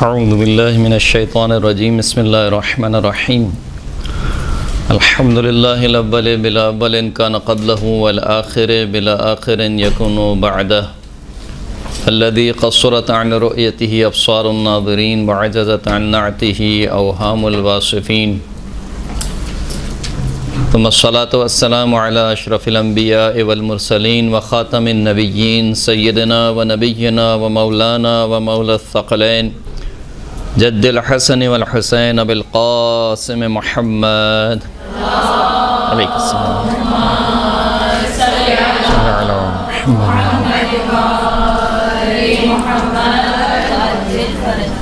اعوذ باللہ من الشیطان الرجیم بسم اللہ الرحمن الرحیم الحمد للہ الاول بلا اول کان قبلہ والآخر بلا آخر یکن بعدہ الذي قصرت عن رؤيته ابصار الناظرین وعجزت عن نعته اوهام الواصفین ثم الصلاة والسلام على اشرف الانبیاء والمرسلین وخاتم النبیین سیدنا ونبینا ومولانا ومولا الثقلین جد الحسن والحسین ابی القاسم محمد علیہ السلام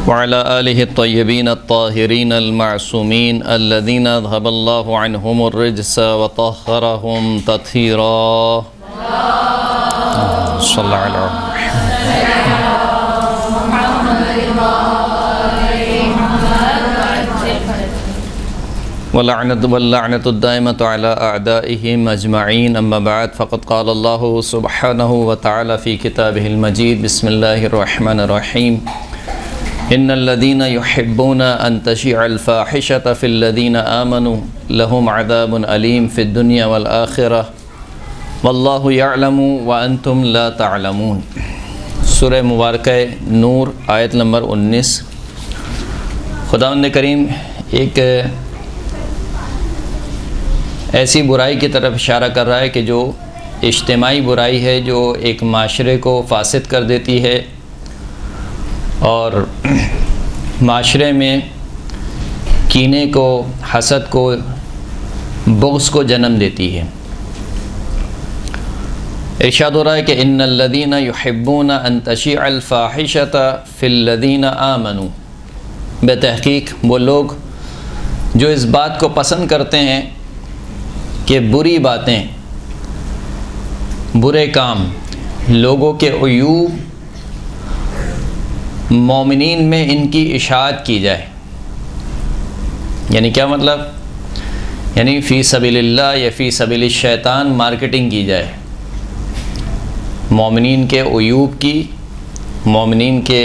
وعلى آلہ الطیبین الطاہرین المعصومین الذین اذهب اللہ عنہم الرجس وطہرہم تطہیرا صلی اللہ علیہ وسلم واللعنة الدائمة على أعدائهم أجمعين أما بعد فقد قال الله سبحانه وتعالى في كتابه المجيد بسم الله الرحمن الرحيم إن الذين يحبون أن تشيع الفاحشة في الذين آمنوا لهم عذاب أليم في الدنيا والآخرة والله يعلم وأنتم لا تعلمون سورہ مبارکہ نور آیت نمبر 19۔ خداوند کریم ایک ایسی برائی کی طرف اشارہ کر رہا ہے کہ جو اجتماعی برائی ہے، جو ایک معاشرے کو فاسد کر دیتی ہے اور معاشرے میں کینے کو، حسد کو، بغض کو جنم دیتی ہے۔ ارشاد ہو رہا ہے کہ ان الذین یحبون ان تشیع الفاحشۃ فی الذین آمنوا، بے تحقیق وہ لوگ جو اس بات کو پسند کرتے ہیں کہ بری باتیں، برے کام، لوگوں کے عیوب مومنین میں ان کی اشاعت کی جائے۔ یعنی کیا مطلب؟ یعنی فی سبیل اللہ یا فی سبیل الشیطان مارکیٹنگ کی جائے، مومنین کے عیوب کی، مومنین کے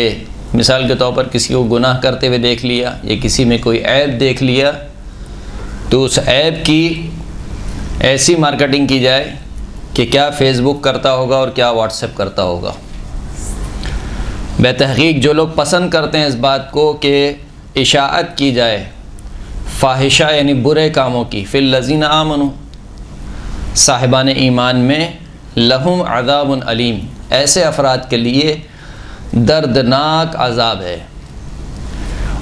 مثال کے طور پر کسی کو گناہ کرتے ہوئے دیکھ لیا یا کسی میں کوئی عیب دیکھ لیا تو اس عیب کی ایسی مارکیٹنگ کی جائے کہ کیا فیس بک کرتا ہوگا اور کیا واٹس ایپ کرتا ہوگا۔ بے تحقیق جو لوگ پسند کرتے ہیں اس بات کو کہ اشاعت کی جائے فاحشہ یعنی برے کاموں کی، فی الذین آمنوا، صاحبان ایمان میں، لہم عذاب علیم، ایسے افراد کے لیے دردناک عذاب ہے۔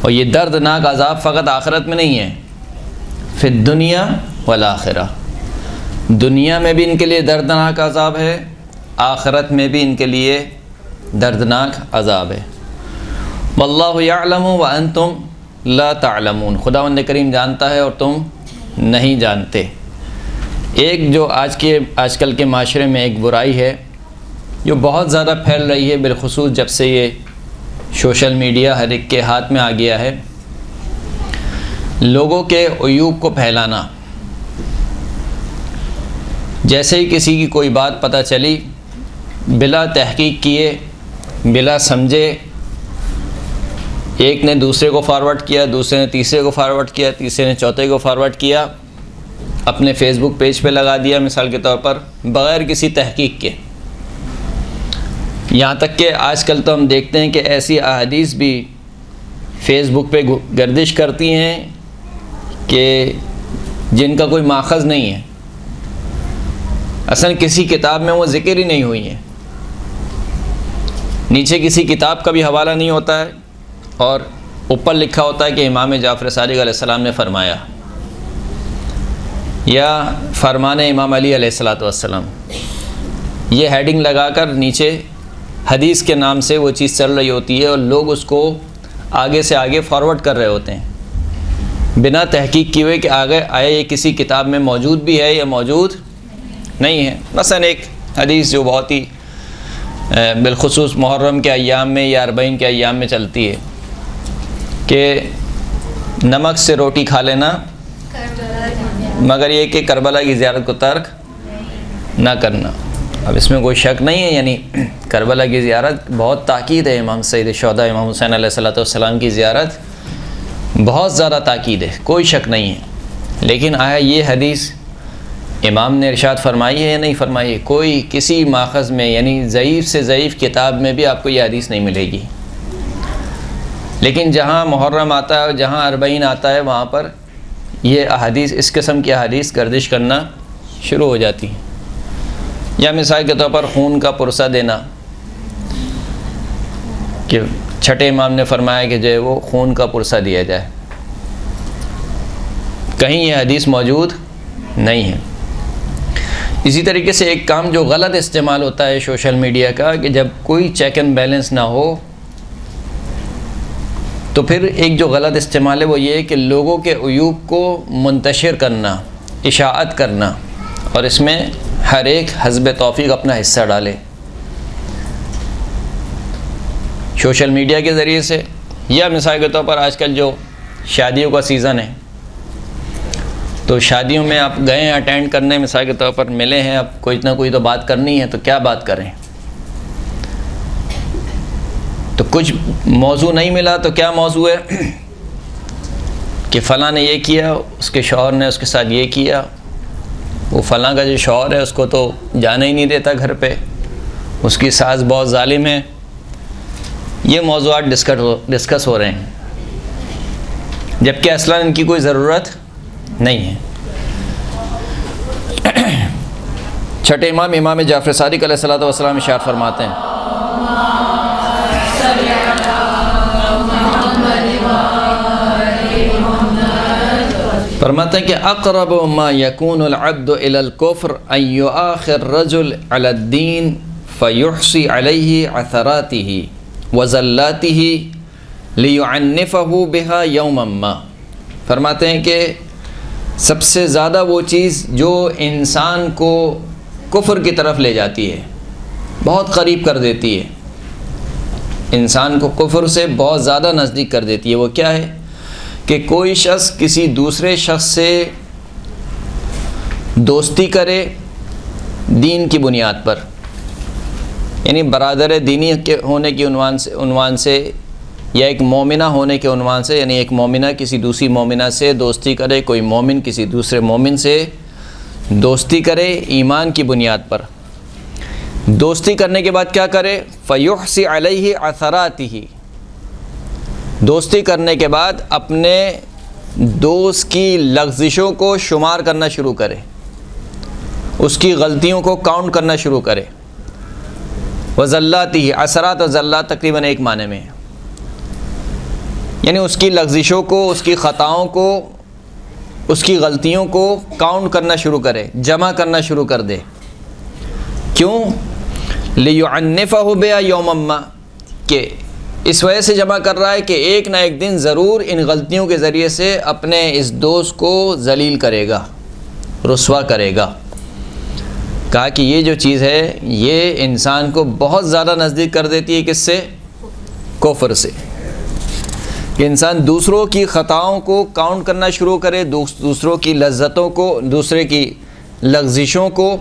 اور یہ دردناک عذاب فقط آخرت میں نہیں ہے، فی الدنیا والآخرہ، دنیا میں بھی ان کے لیے دردناک عذاب ہے، آخرت میں بھی ان کے لیے دردناک عذاب ہے۔ واللہ یعلم وانتم لا تعلمون، خداوند کریم جانتا ہے اور تم نہیں جانتے۔ ایک جو آج کل کے معاشرے میں ایک برائی ہے جو بہت زیادہ پھیل رہی ہے، بالخصوص جب سے یہ سوشل میڈیا ہر ایک کے ہاتھ میں آ گیا ہے، لوگوں کے عیوب کو پھیلانا۔ جیسے ہی کسی کی کوئی بات پتہ چلی، بلا تحقیق کیے، بلا سمجھے، ایک نے دوسرے کو فارورڈ کیا، دوسرے نے تیسرے کو فارورڈ کیا، تیسرے نے چوتھے کو فارورڈ کیا، اپنے فیس بک پیج پہ لگا دیا مثال کے طور پر، بغیر کسی تحقیق کے۔ یہاں تک کہ آج کل تو ہم دیکھتے ہیں کہ ایسی احادیث بھی فیس بک پہ گردش کرتی ہیں کہ جن کا کوئی ماخذ نہیں ہے، اصل کسی کتاب میں وہ ذکر ہی نہیں ہوئی ہیں، نیچے کسی کتاب کا بھی حوالہ نہیں ہوتا ہے اور اوپر لکھا ہوتا ہے کہ امام جعفر صادق علیہ السلام نے فرمایا، یا فرمان امام علی علیہ السلام، یہ ہیڈنگ لگا کر نیچے حدیث کے نام سے وہ چیز چل رہی ہوتی ہے اور لوگ اس کو آگے سے آگے فارورڈ کر رہے ہوتے ہیں بنا تحقیق کیے ہوئے کہ آیا یہ کسی کتاب میں موجود بھی ہے یا موجود نہیں ہے۔ مثلا ایک حدیث جو بہت ہی بالخصوص محرم کے ایام میں یا 40 کے ایام میں چلتی ہے کہ نمک سے روٹی کھا لینا مگر یہ کہ کربلا کی زیارت کو ترک نہ کرنا۔ اب اس میں کوئی شک نہیں ہے، یعنی کربلا کی زیارت بہت تاکید ہے، امام سید الشہداء امام حسین علیہ السلام کی زیارت بہت زیادہ تاکید ہے، کوئی شک نہیں ہے۔ لیکن آیا یہ حدیث امام نے ارشاد فرمائی ہے یا نہیں فرمائی ہے؟ کوئی کسی ماخذ میں، یعنی ضعیف سے ضعیف کتاب میں بھی آپ کو یہ حدیث نہیں ملے گی۔ لیکن جہاں محرم آتا ہے اور جہاں اربعین آتا ہے وہاں پر یہ احادیث، اس قسم کی احادیث گردش کرنا شروع ہو جاتی ہیں۔ یا مثال کے طور پر خون کا پرسہ دینا، کہ چھٹے امام نے فرمایا کہ جو ہے وہ خون کا پرسہ دیا جائے، کہیں یہ حدیث موجود نہیں ہے۔ اسی طریقے سے ایک کام جو غلط استعمال ہوتا ہے سوشل میڈیا کا، کہ جب کوئی چیک اینڈ بیلنس نہ ہو تو پھر ایک جو غلط استعمال ہے وہ یہ ہے کہ لوگوں کے عیوب کو منتشر کرنا، اشاعت کرنا، اور اس میں ہر ایک حسب توفیق اپنا حصہ ڈالے سوشل میڈیا کے ذریعے سے۔ یا مثال کے طور پر آج کل جو شادیوں کا سیزن ہے، تو شادیوں میں آپ گئے ہیں اٹینڈ کرنے، مثال کے طور پر ملے ہیں، اب کوئی نہ کوئی تو بات کرنی ہے، تو کیا بات کریں؟ تو کچھ موضوع نہیں ملا تو کیا موضوع ہے کہ فلاں نے یہ کیا، اس کے شوہر نے اس کے ساتھ یہ کیا، وہ فلاں کا جو شوہر ہے اس کو تو جانے ہی نہیں دیتا گھر پہ، اس کی ساس بہت ظالم ہے۔ یہ موضوعات ڈسکس ہو رہے ہیں، جبکہ اصلاً ان کی کوئی ضرورت نہیں ہے۔ چھٹے امام امام جعفر صادق علیہ السلام ارشاد فرماتے ہیں، فرماتے ہیں کہ اقرب ما یکون العبد الى الکفر ان یؤاخی الرجل علی الدین فیحصی علیہ عثراته وزلاته لیعنفہ بها یوما ما۔ فرماتے ہیں کہ سب سے زیادہ وہ چیز جو انسان کو کفر کی طرف لے جاتی ہے، بہت قریب کر دیتی ہے، انسان کو کفر سے بہت زیادہ نزدیک کر دیتی ہے، وہ کیا ہے کہ کوئی شخص کسی دوسرے شخص سے دوستی کرے دین کی بنیاد پر، یعنی برادر دینی کے ہونے کی عنوان سے یا ایک مومنہ ہونے کے عنوان سے، یعنی ایک مومنہ کسی دوسری مومنہ سے دوستی کرے، کوئی مومن کسی دوسرے مومن سے دوستی کرے ایمان کی بنیاد پر۔ دوستی کرنے کے بعد کیا کرے؟ فیحصی علیہ عثراتہ، دوستی کرنے کے بعد اپنے دوست کی لغزشوں کو شمار کرنا شروع کرے، اس کی غلطیوں کو کاؤنٹ کرنا شروع کرے۔ وزلاتی، اثرات و زلات تقریباً ایک معنی میں ہے، یعنی اس کی لغزشوں کو، اس کی خطاؤں کو، اس کی غلطیوں کو کاؤنٹ کرنا شروع کرے، جمع کرنا شروع کر دے۔ کیوں؟ لیعنفہ بہا یوما ما، کہ اس وجہ سے جمع کر رہا ہے کہ ایک نہ ایک دن ضرور ان غلطیوں کے ذریعے سے اپنے اس دوست کو ذلیل کرے گا، رسوا کرے گا۔ کہا کہ یہ جو چیز ہے یہ انسان کو بہت زیادہ نزدیک کر دیتی ہے، کس سے؟ کفر سے۔ کہ انسان دوسروں کی خطاؤں کو کاؤنٹ کرنا شروع کرے، دوسروں کی لذتوں کو، دوسرے کی لغزشوں کو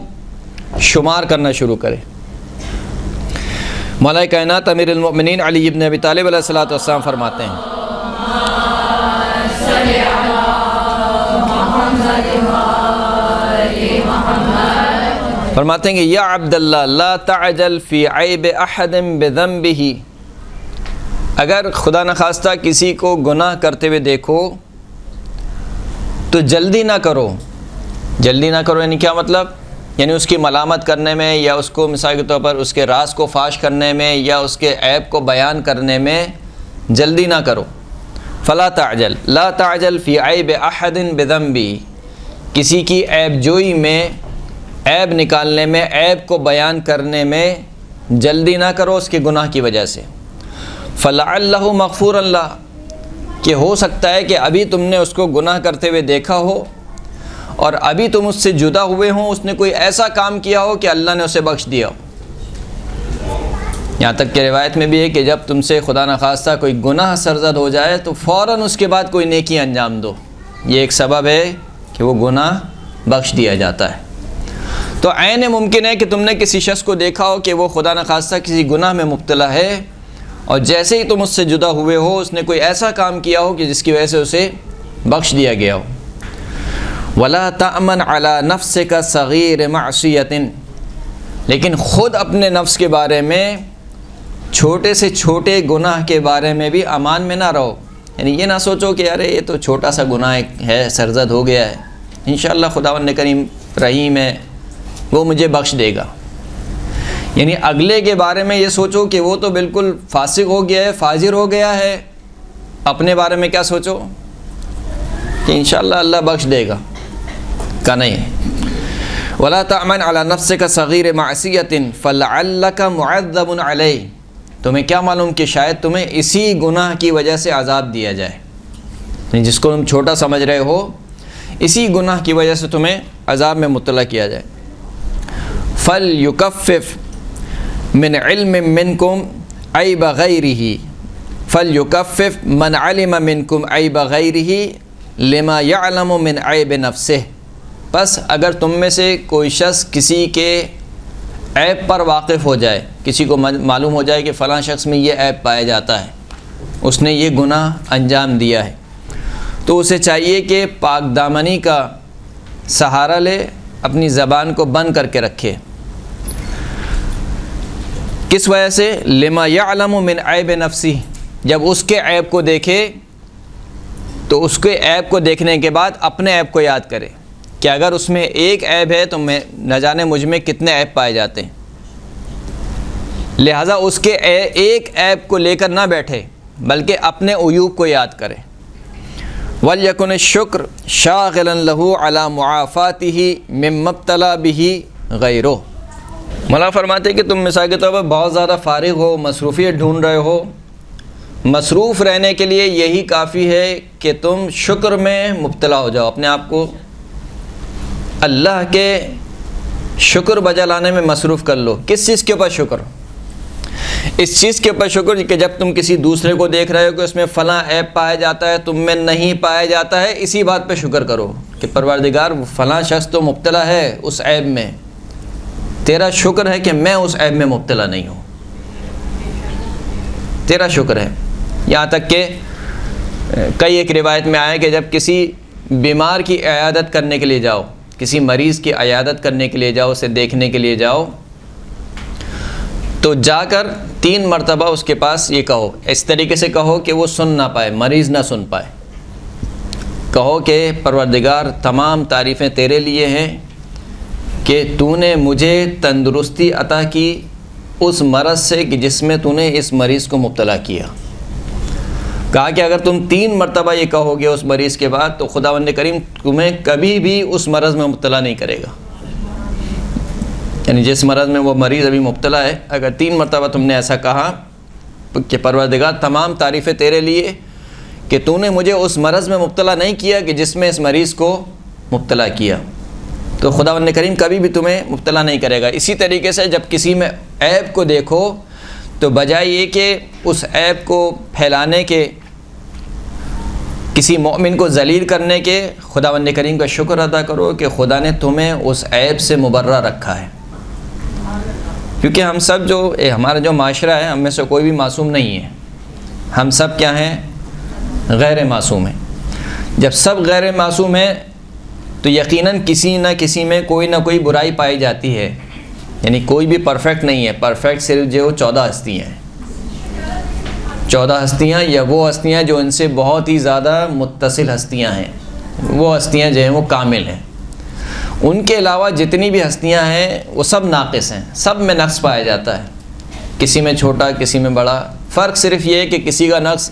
شمار کرنا شروع کرے۔ مولا کائنات امیر المؤمنین علی ابن ابی طالب علیہ السلام فرماتے ہیں، فرماتے ہیں کہ یا عبداللہ لا تعجل فی عیب احد بذنبہ، اگر خدا نخواستہ کسی کو گناہ کرتے ہوئے دیکھو تو جلدی نہ کرو۔ جلدی نہ کرو یعنی کیا مطلب؟ یعنی اس کی ملامت کرنے میں، یا اس کو مثال کے طور پر اس کے راز کو فاش کرنے میں، یا اس کے عیب کو بیان کرنے میں جلدی نہ کرو۔ فلا تعجل، لا تعجل فی عیب احد بذنبہ، کسی کی عیب جوئی میں، عیب نکالنے میں، عیب کو بیان کرنے میں جلدی نہ کرو اس کے گناہ کی وجہ سے۔ فلعلہ مغفورا لہ، کہ ہو سکتا ہے کہ ابھی تم نے اس کو گناہ کرتے ہوئے دیکھا ہو اور ابھی تم اس سے جدا ہوئے ہوں، اس نے کوئی ایسا کام کیا ہو کہ اللہ نے اسے بخش دیا ہو۔ یہاں تک کہ روایت میں بھی ہے کہ جب تم سے خدا نخواستہ کوئی گناہ سرزد ہو جائے تو فوراً اس کے بعد کوئی نیکی انجام دو، یہ ایک سبب ہے کہ وہ گناہ بخش دیا جاتا ہے۔ تو عین ممکن ہے کہ تم نے کسی شخص کو دیکھا ہو کہ وہ خدا نخواستہ کسی گناہ میں مبتلا ہے، اور جیسے ہی تم اس سے جدا ہوئے ہو اس نے کوئی ایسا کام کیا ہو کہ جس کی وجہ سے اسے بخش دیا گیا ہو۔ وَلَا تَأْمَنْ عَلَى نَفْسِكَ صَغِيرَ مَعْصِيَةٍ، لیکن خود اپنے نفس کے بارے میں چھوٹے سے چھوٹے گناہ کے بارے میں بھی امان میں نہ رہو، یعنی یہ نہ سوچو کہ ارے یہ تو چھوٹا سا گناہ ہے، سرزد ہو گیا ہے، انشاءاللہ خداوند کریم رحیم ہے، وہ مجھے بخش دے گا۔ یعنی اگلے کے بارے میں یہ سوچو کہ وہ تو بالکل فاسق ہو گیا ہے، فاجر ہو گیا ہے، اپنے بارے میں کیا سوچو کہ انشاءاللہ اللہ بخش دے گا، کہ نہیں۔ وَلَا تَأْمَنْ عَلَى نَفْسِكَ صَغِيرَ مَعْصِيَةٍ فَلَعَلَّكَ مُعَذَّبٌ عَلَيْهِ، تمہیں کیا معلوم کہ شاید تمہیں اسی گناہ کی وجہ سے عذاب دیا جائے، یعنی جس کو تم چھوٹا سمجھ رہے ہو اسی گناہ کی وجہ سے تمہیں عذاب میں مبتلا کیا جائے۔ فَلْيُكَفِّفْ مِنْ عِلْمٍ مِّنْكُمْ عَيْبَ غَيْرِهِ فَلْيُكَفِّفْ مَنْ عَلِمَ مِنْكُمْ عَيْبَ غَيْرِهِ لِمَا يَعْلَمُ مِنْ عَيْبِ نَفْسِهِ، پس اگر تم میں سے کوئی شخص کسی کے عیب پر واقف ہو جائے، کسی کو معلوم ہو جائے کہ فلاں شخص میں یہ عیب پایا جاتا ہے، اس نے یہ گناہ انجام دیا ہے، تو اسے چاہیے کہ پاک دامنی کا سہارا لے، اپنی زبان کو بند کر کے رکھے۔ کس وجہ سے؟ لما یعلم من عیب نفسی، جب اس کے عیب کو دیکھے تو اس کے عیب کو دیکھنے کے بعد اپنے عیب کو یاد کرے کہ اگر اس میں ایک عیب ہے تو میں نہ جانے مجھ میں کتنے عیب پائے جاتے ہیں، لہٰذا اس کے ایک عیب کو لے کر نہ بیٹھے بلکہ اپنے عیوب کو یاد کرے۔ وَلْيَكُنِ الشُّكْرُ شَاغِلًا لَهُ عَلَى مُعَافَاتِهِ مِمَّا ابْتَلَىٰ بِهِ غَيْرُهُ۔ مولا فرماتے کہ تم مثال کے طور پر بہت زیادہ فارغ ہو، مصروفیت ڈھونڈ رہے ہو، مصروف رہنے کے لیے یہی کافی ہے کہ تم شکر میں مبتلا ہو جاؤ، اپنے آپ کو اللہ کے شکر بجا لانے میں مصروف کر لو۔ کس چیز کے اوپر شکر؟ اس چیز کے اوپر شکر کہ جب تم کسی دوسرے کو دیکھ رہے ہو کہ اس میں فلاں عیب پایا جاتا ہے، تم میں نہیں پایا جاتا ہے، اسی بات پہ شکر کرو کہ پروردگار فلاں شخص تو مبتلا ہے اس عیب میں، تیرا شکر ہے کہ میں اس عیب میں مبتلا نہیں ہوں، تیرا شکر ہے۔ یہاں تک کہ کئی ایک روایت میں آیا کہ جب کسی بیمار کی عیادت کرنے کے لیے جاؤ، کسی مریض کی عیادت کرنے کے لیے جاؤ، اسے دیکھنے کے لیے جاؤ، تو جا کر 3 مرتبہ اس کے پاس یہ کہو، اس طریقے سے کہو کہ وہ سن نہ پائے، مریض نہ سن پائے، کہو کہ پروردگار تمام تعریفیں تیرے لیے ہیں کہ تو نے مجھے تندرستی عطا کی اس مرض سے کہ جس میں تو نے اس مریض کو مبتلا کیا۔ کہا کہ اگر تم 3 مرتبہ یہ کہو گے اس مریض کے بعد تو خداوند کریم تمہیں کبھی بھی اس مرض میں مبتلا نہیں کرے گا، یعنی جس مرض میں وہ مریض ابھی مبتلا ہے، اگر 3 مرتبہ تم نے ایسا کہا کہ پروردگار تمام تعریفیں تیرے لیے کہ تو نے مجھے اس مرض میں مبتلا نہیں کیا کہ جس میں اس مریض کو مبتلا کیا، تو خداوند کریم کبھی بھی تمہیں مبتلا نہیں کرے گا۔ اسی طریقے سے جب کسی میں عیب کو دیکھو تو بجائے یہ کہ اس عیب کو پھیلانے کے، کسی مومن کو ذلیل کرنے کے، خداوند کریم کا شکر ادا کرو کہ خدا نے تمہیں اس عیب سے مبرہ رکھا ہے، کیونکہ ہم سب ہمارا جو معاشرہ ہے، ہم میں سے کوئی بھی معصوم نہیں ہے، ہم سب کیا ہیں؟ غیر معصوم ہیں۔ جب سب غیر معصوم ہیں تو یقیناً کسی نہ کسی میں کوئی نہ کوئی برائی پائی جاتی ہے، یعنی کوئی بھی پرفیکٹ نہیں ہے، پرفیکٹ صرف جو 14 ہستیاں ہیں، 14 ہستیاں یا وہ ہستیاں جو ان سے بہت ہی زیادہ متصل ہستیاں ہیں، وہ ہستیاں جو ہیں وہ کامل ہیں۔ ان کے علاوہ جتنی بھی ہستیاں ہیں وہ سب ناقص ہیں، سب میں نقص پایا جاتا ہے، کسی میں چھوٹا کسی میں بڑا، فرق صرف یہ ہے کہ کسی کا نقص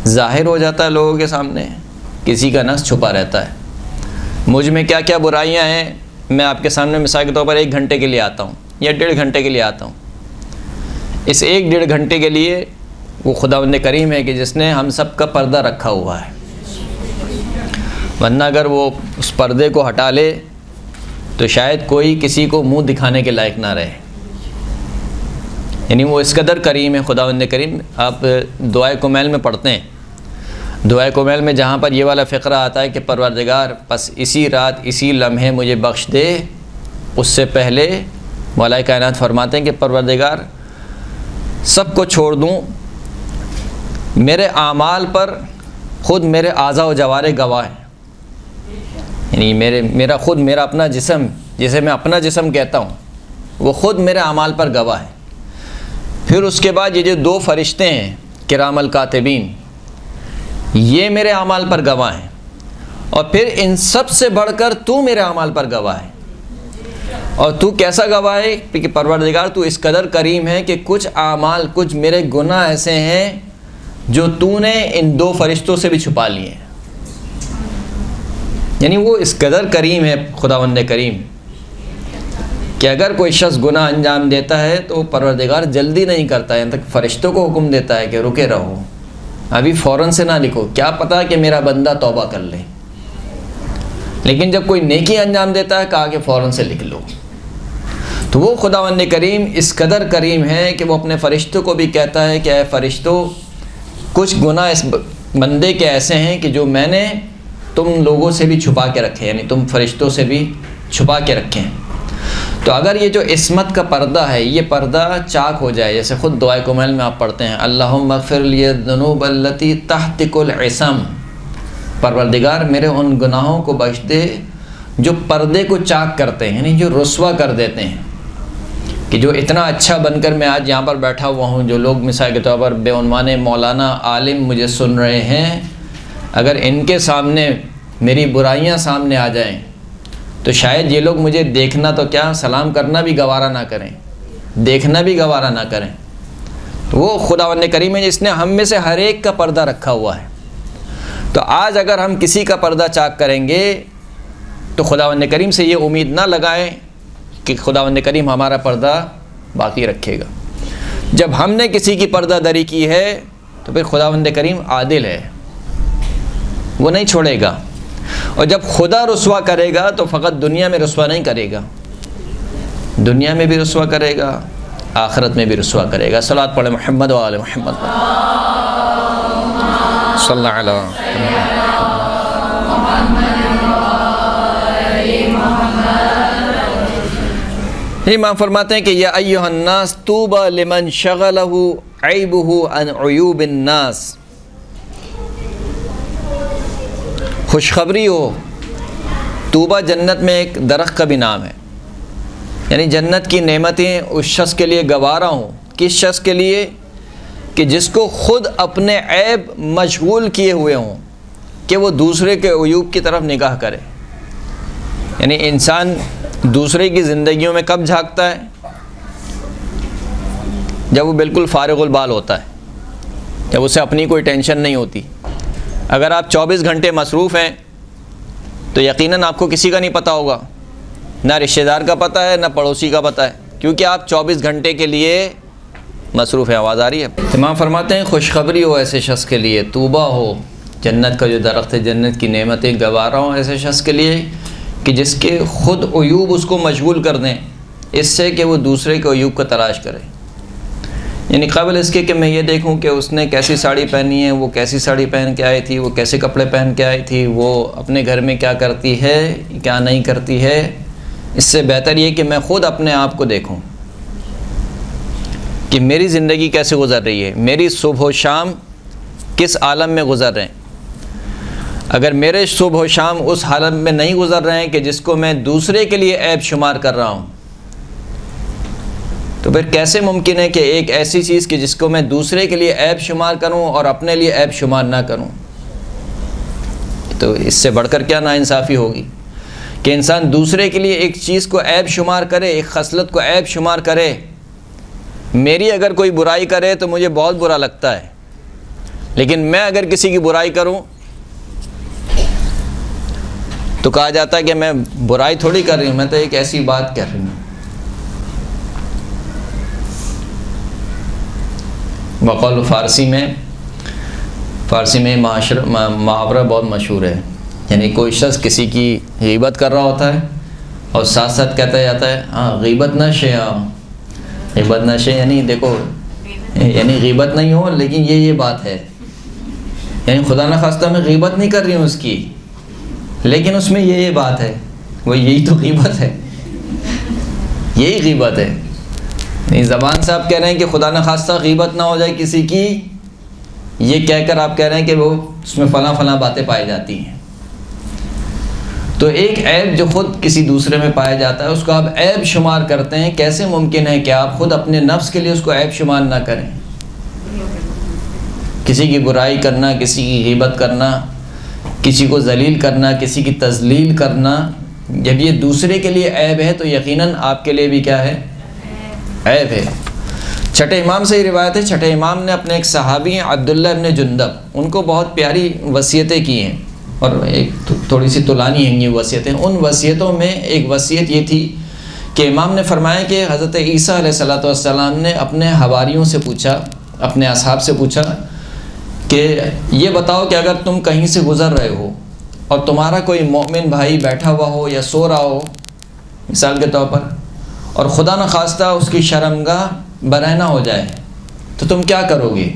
ظاہر ہو جاتا ہے لوگوں کے سامنے، کسی کا نقص چھپا رہتا ہے۔ مجھ میں کیا کیا برائیاں ہیں، میں آپ کے سامنے مثال کے طور پر 1 گھنٹے کے لیے آتا ہوں یا 1.5 گھنٹے کے لیے آتا ہوں، اس 1-1.5 گھنٹے کے لیے وہ خداوند کریم ہے کہ جس نے ہم سب کا پردہ رکھا ہوا ہے، ورنہ اگر وہ اس پردے کو ہٹا لے تو شاید کوئی کسی کو منہ دکھانے کے لائق نہ رہے، یعنی وہ اس قدر کریم ہے خداوند کریم۔ آپ دعائے کمیل میں پڑھتے ہیں، دعائے کمیل میں جہاں پر یہ والا فقرہ آتا ہے کہ پروردگار پس اسی رات اسی لمحے مجھے بخش دے اس سے پہلے مولا کائنات فرماتے ہیں کہ پروردگار سب کو چھوڑ دوں، میرے اعمال پر خود میرے اعضاء و جوارح گواہ ہیں، یعنی میرا اپنا جسم، جسے میں اپنا جسم کہتا ہوں، وہ خود میرے اعمال پر گواہ ہے۔ پھر اس کے بعد یہ جو 2 فرشتے ہیں کرام الکاتبین، یہ میرے اعمال پر گواہ ہیں، اور پھر ان سب سے بڑھ کر تو میرے اعمال پر گواہ ہے۔ اور تو کیسا گواہ ہے کہ پروردگار تو اس قدر کریم ہے کہ کچھ اعمال، کچھ میرے گناہ ایسے ہیں جو تو نے ان 2 فرشتوں سے بھی چھپا لیے ہیں۔ یعنی وہ اس قدر کریم ہے خداوند کریم کہ اگر کوئی شخص گناہ انجام دیتا ہے تو پروردگار جلدی نہیں کرتا ہے، یہاں تک فرشتوں کو حکم دیتا ہے کہ رکے رہو، ابھی فوراً سے نہ لکھو، کیا پتہ کہ میرا بندہ توبہ کر لے۔ لیکن جب کوئی نیکی انجام دیتا ہے کہا کہ فوراً سے لکھ لو۔ تو وہ خداوند کریم اس قدر کریم ہے کہ وہ اپنے فرشتوں کو بھی کہتا ہے کہ اے فرشتوں، کچھ گناہ اس بندے کے ایسے ہیں کہ جو میں نے تم لوگوں سے بھی چھپا کے رکھے، یعنی تم فرشتوں سے بھی چھپا کے رکھے ہیں۔ تو اگر یہ جو عصمت کا پردہ ہے یہ پردہ چاک ہو جائے، جیسے خود دعائے کمیل میں آپ پڑھتے ہیں اللہم اغفر لی الذنوب التی تحتک العصم، پروردگار میرے ان گناہوں کو بخش دے جو پردے کو چاک کرتے ہیں، یعنی جو رسوا کر دیتے ہیں، کہ جو اتنا اچھا بن کر میں آج یہاں پر بیٹھا ہوا ہوں، جو لوگ مثال کے طور پر بے عنوان مولانا عالم مجھے سن رہے ہیں، اگر ان کے سامنے میری برائیاں سامنے آ جائیں تو شاید یہ لوگ مجھے دیکھنا تو کیا سلام کرنا بھی گوارا نہ کریں، دیکھنا بھی گوارا نہ کریں۔ تو وہ خداوند کریم ہے جس نے ہم میں سے ہر ایک کا پردہ رکھا ہوا ہے۔ تو آج اگر ہم کسی کا پردہ چاک کریں گے تو خداوند کریم سے یہ امید نہ لگائیں کہ خداوند کریم ہمارا پردہ باقی رکھے گا۔ جب ہم نے کسی کی پردہ دری کی ہے تو پھر خداوند کریم عادل ہے، وہ نہیں چھوڑے گا، اور جب خدا رسوا کرے گا تو فقط دنیا میں رسوا نہیں کرے گا، دنیا میں بھی رسوا کرے گا، آخرت میں بھی رسوا کرے گا۔ صلوات پڑھیں محمد و آل محمد صلی اللہ علیہ وسلم۔ امام فرماتے ہیں کہ یا ایھا الناس طوبی لمن شغلہ عیبہ عن عیوب الناس، خوشخبری ہو، طوبہ جنت میں ایک درخت کا بھی نام ہے، یعنی جنت کی نعمتیں اس شخص کے لیے گوارا ہوں۔ کس شخص کے لیے؟ کہ جس کو خود اپنے عیب مشغول کیے ہوئے ہوں کہ وہ دوسرے کے عیوب کی طرف نگاہ کرے۔ یعنی انسان دوسرے کی زندگیوں میں کب جھانکتا ہے؟ جب وہ بالکل فارغ البال ہوتا ہے، جب اسے اپنی کوئی ٹینشن نہیں ہوتی۔ اگر آپ 24 گھنٹے مصروف ہیں تو یقیناً آپ کو کسی کا نہیں پتہ ہوگا، نہ رشتہ دار کا پتہ ہے نہ پڑوسی کا پتہ ہے، کیونکہ آپ 24 گھنٹے کے لیے مصروف ہیں۔ آواز آ رہی ہے؟ امام فرماتے ہیں خوشخبری ہو ایسے شخص کے لیے، طوبہ ہو، جنت کا جو درخت ہے، جنت کی نعمتیں گوارا ہوں ایسے شخص کے لیے کہ جس کے خود عیوب اس کو مشغول کر دیں اس سے کہ وہ دوسرے کے عیوب کا تلاش کرے۔ یعنی قبل اس کے کہ میں یہ دیکھوں کہ اس نے کیسی ساڑی پہنی ہے، وہ کیسی ساڑی پہن کے آئی تھی، وہ کیسے کپڑے پہن کے آئی تھی، وہ اپنے گھر میں کیا کرتی ہے کیا نہیں کرتی ہے، اس سے بہتر یہ کہ میں خود اپنے آپ کو دیکھوں کہ میری زندگی کیسے گزر رہی ہے، میری صبح و شام کس عالم میں گزر رہے ہیں۔ اگر میرے صبح و شام اس حالت میں نہیں گزر رہے ہیں کہ جس کو میں دوسرے کے لیے عیب شمار کر رہا ہوں، تو پھر کیسے ممکن ہے کہ ایک ایسی چیز کہ جس کو میں دوسرے کے لیے عیب شمار کروں اور اپنے لیے عیب شمار نہ کروں؟ تو اس سے بڑھ کر کیا ناانصافی ہوگی کہ انسان دوسرے کے لیے ایک چیز کو عیب شمار کرے، ایک خصلت کو عیب شمار کرے۔ میری اگر کوئی برائی کرے تو مجھے بہت برا لگتا ہے، لیکن میں اگر کسی کی برائی کروں تو کہا جاتا ہے کہ میں برائی تھوڑی کر رہی ہوں، میں تو ایک ایسی بات کر رہی ہوں۔ بقول فارسی میں محاورہ بہت مشہور ہے، یعنی کوئی شخص کسی کی غیبت کر رہا ہوتا ہے اور ساتھ ساتھ کہتا جاتا ہے ہاں غیبت نہ شے، غیبت نہ شے، یعنی دیکھو، یعنی غیبت نہیں ہو لیکن یہ بات ہے، یعنی خدا نہ خواستہ میں غیبت نہیں کر رہی ہوں اس کی، لیکن اس میں یہ بات ہے، وہ یہی تو غیبت ہے۔ یہی غیبت ہے. نہیں زبان سے آپ کہہ رہے ہیں کہ خدا نخواستہ غیبت نہ ہو جائے کسی کی، یہ کہہ کر آپ کہہ رہے ہیں کہ وہ اس میں فلاں فلاں باتیں پائی جاتی ہیں. تو ایک عیب جو خود کسی دوسرے میں پایا جاتا ہے اس کو آپ عیب شمار کرتے ہیں. کیسے ممکن ہے کہ آپ خود اپنے نفس کے لیے اس کو عیب شمار نہ کریں؟ کسی کی برائی کرنا، کسی کی غیبت کرنا، کسی کو ذلیل کرنا، کسی کی تذلیل کرنا، جب یہ دوسرے کے لیے عیب ہے تو یقیناً آپ کے لیے بھی کیا ہے؟ عیب ہے. چھٹے امام سے یہ روایت ہے، چھٹے امام نے اپنے ایک صحابی ہیں عبداللہ ابن جندب، ان کو بہت پیاری وصیتیں کی ہیں اور ایک تھوڑی سی طولانی ہیں یہ وصیتیں. ان وصیتوں میں ایک وصیت یہ تھی کہ امام نے فرمایا کہ حضرت عیسیٰ علیہ السلام نے اپنے حواریوں سے پوچھا، اپنے اصحاب سے پوچھا کہ یہ بتاؤ کہ اگر تم کہیں سے گزر رہے ہو اور تمہارا کوئی مومن بھائی بیٹھا ہوا ہو یا سو رہا ہو مثال کے طور پر، اور خدا نخواستہ اس کی شرمگاہ برہنہ ہو جائے تو تم کیا کرو گے؟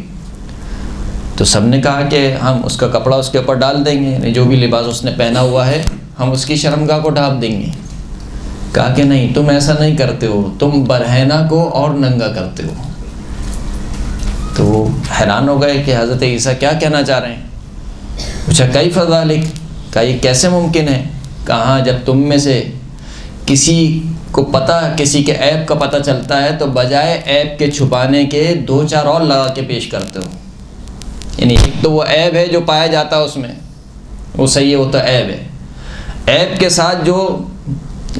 تو سب نے کہا کہ ہم اس کا کپڑا اس کے اوپر ڈال دیں گے، یعنی جو بھی لباس اس نے پہنا ہوا ہے ہم اس کی شرمگاہ کو ڈھانپ دیں گے. کہا کہ نہیں، تم ایسا نہیں کرتے ہو، تم برہنہ کو اور ننگا کرتے ہو. تو وہ حیران ہو گئے کہ حضرت عیسیٰ کیا کہنا چاہ رہے ہیں. پوچھا کیف ذالک، کہا یہ کیسے ممکن ہے؟ کہا جب تم میں سے کسی کو پتہ، کسی کے عیب کا پتہ چلتا ہے تو بجائے عیب کے چھپانے کے 2-4 اور لگا کے پیش کرتے ہو. یعنی ایک تو وہ عیب ہے جو پایا جاتا ہے اس میں، وہ صحیح ہے، وہ تو عیب ہے. عیب کے ساتھ جو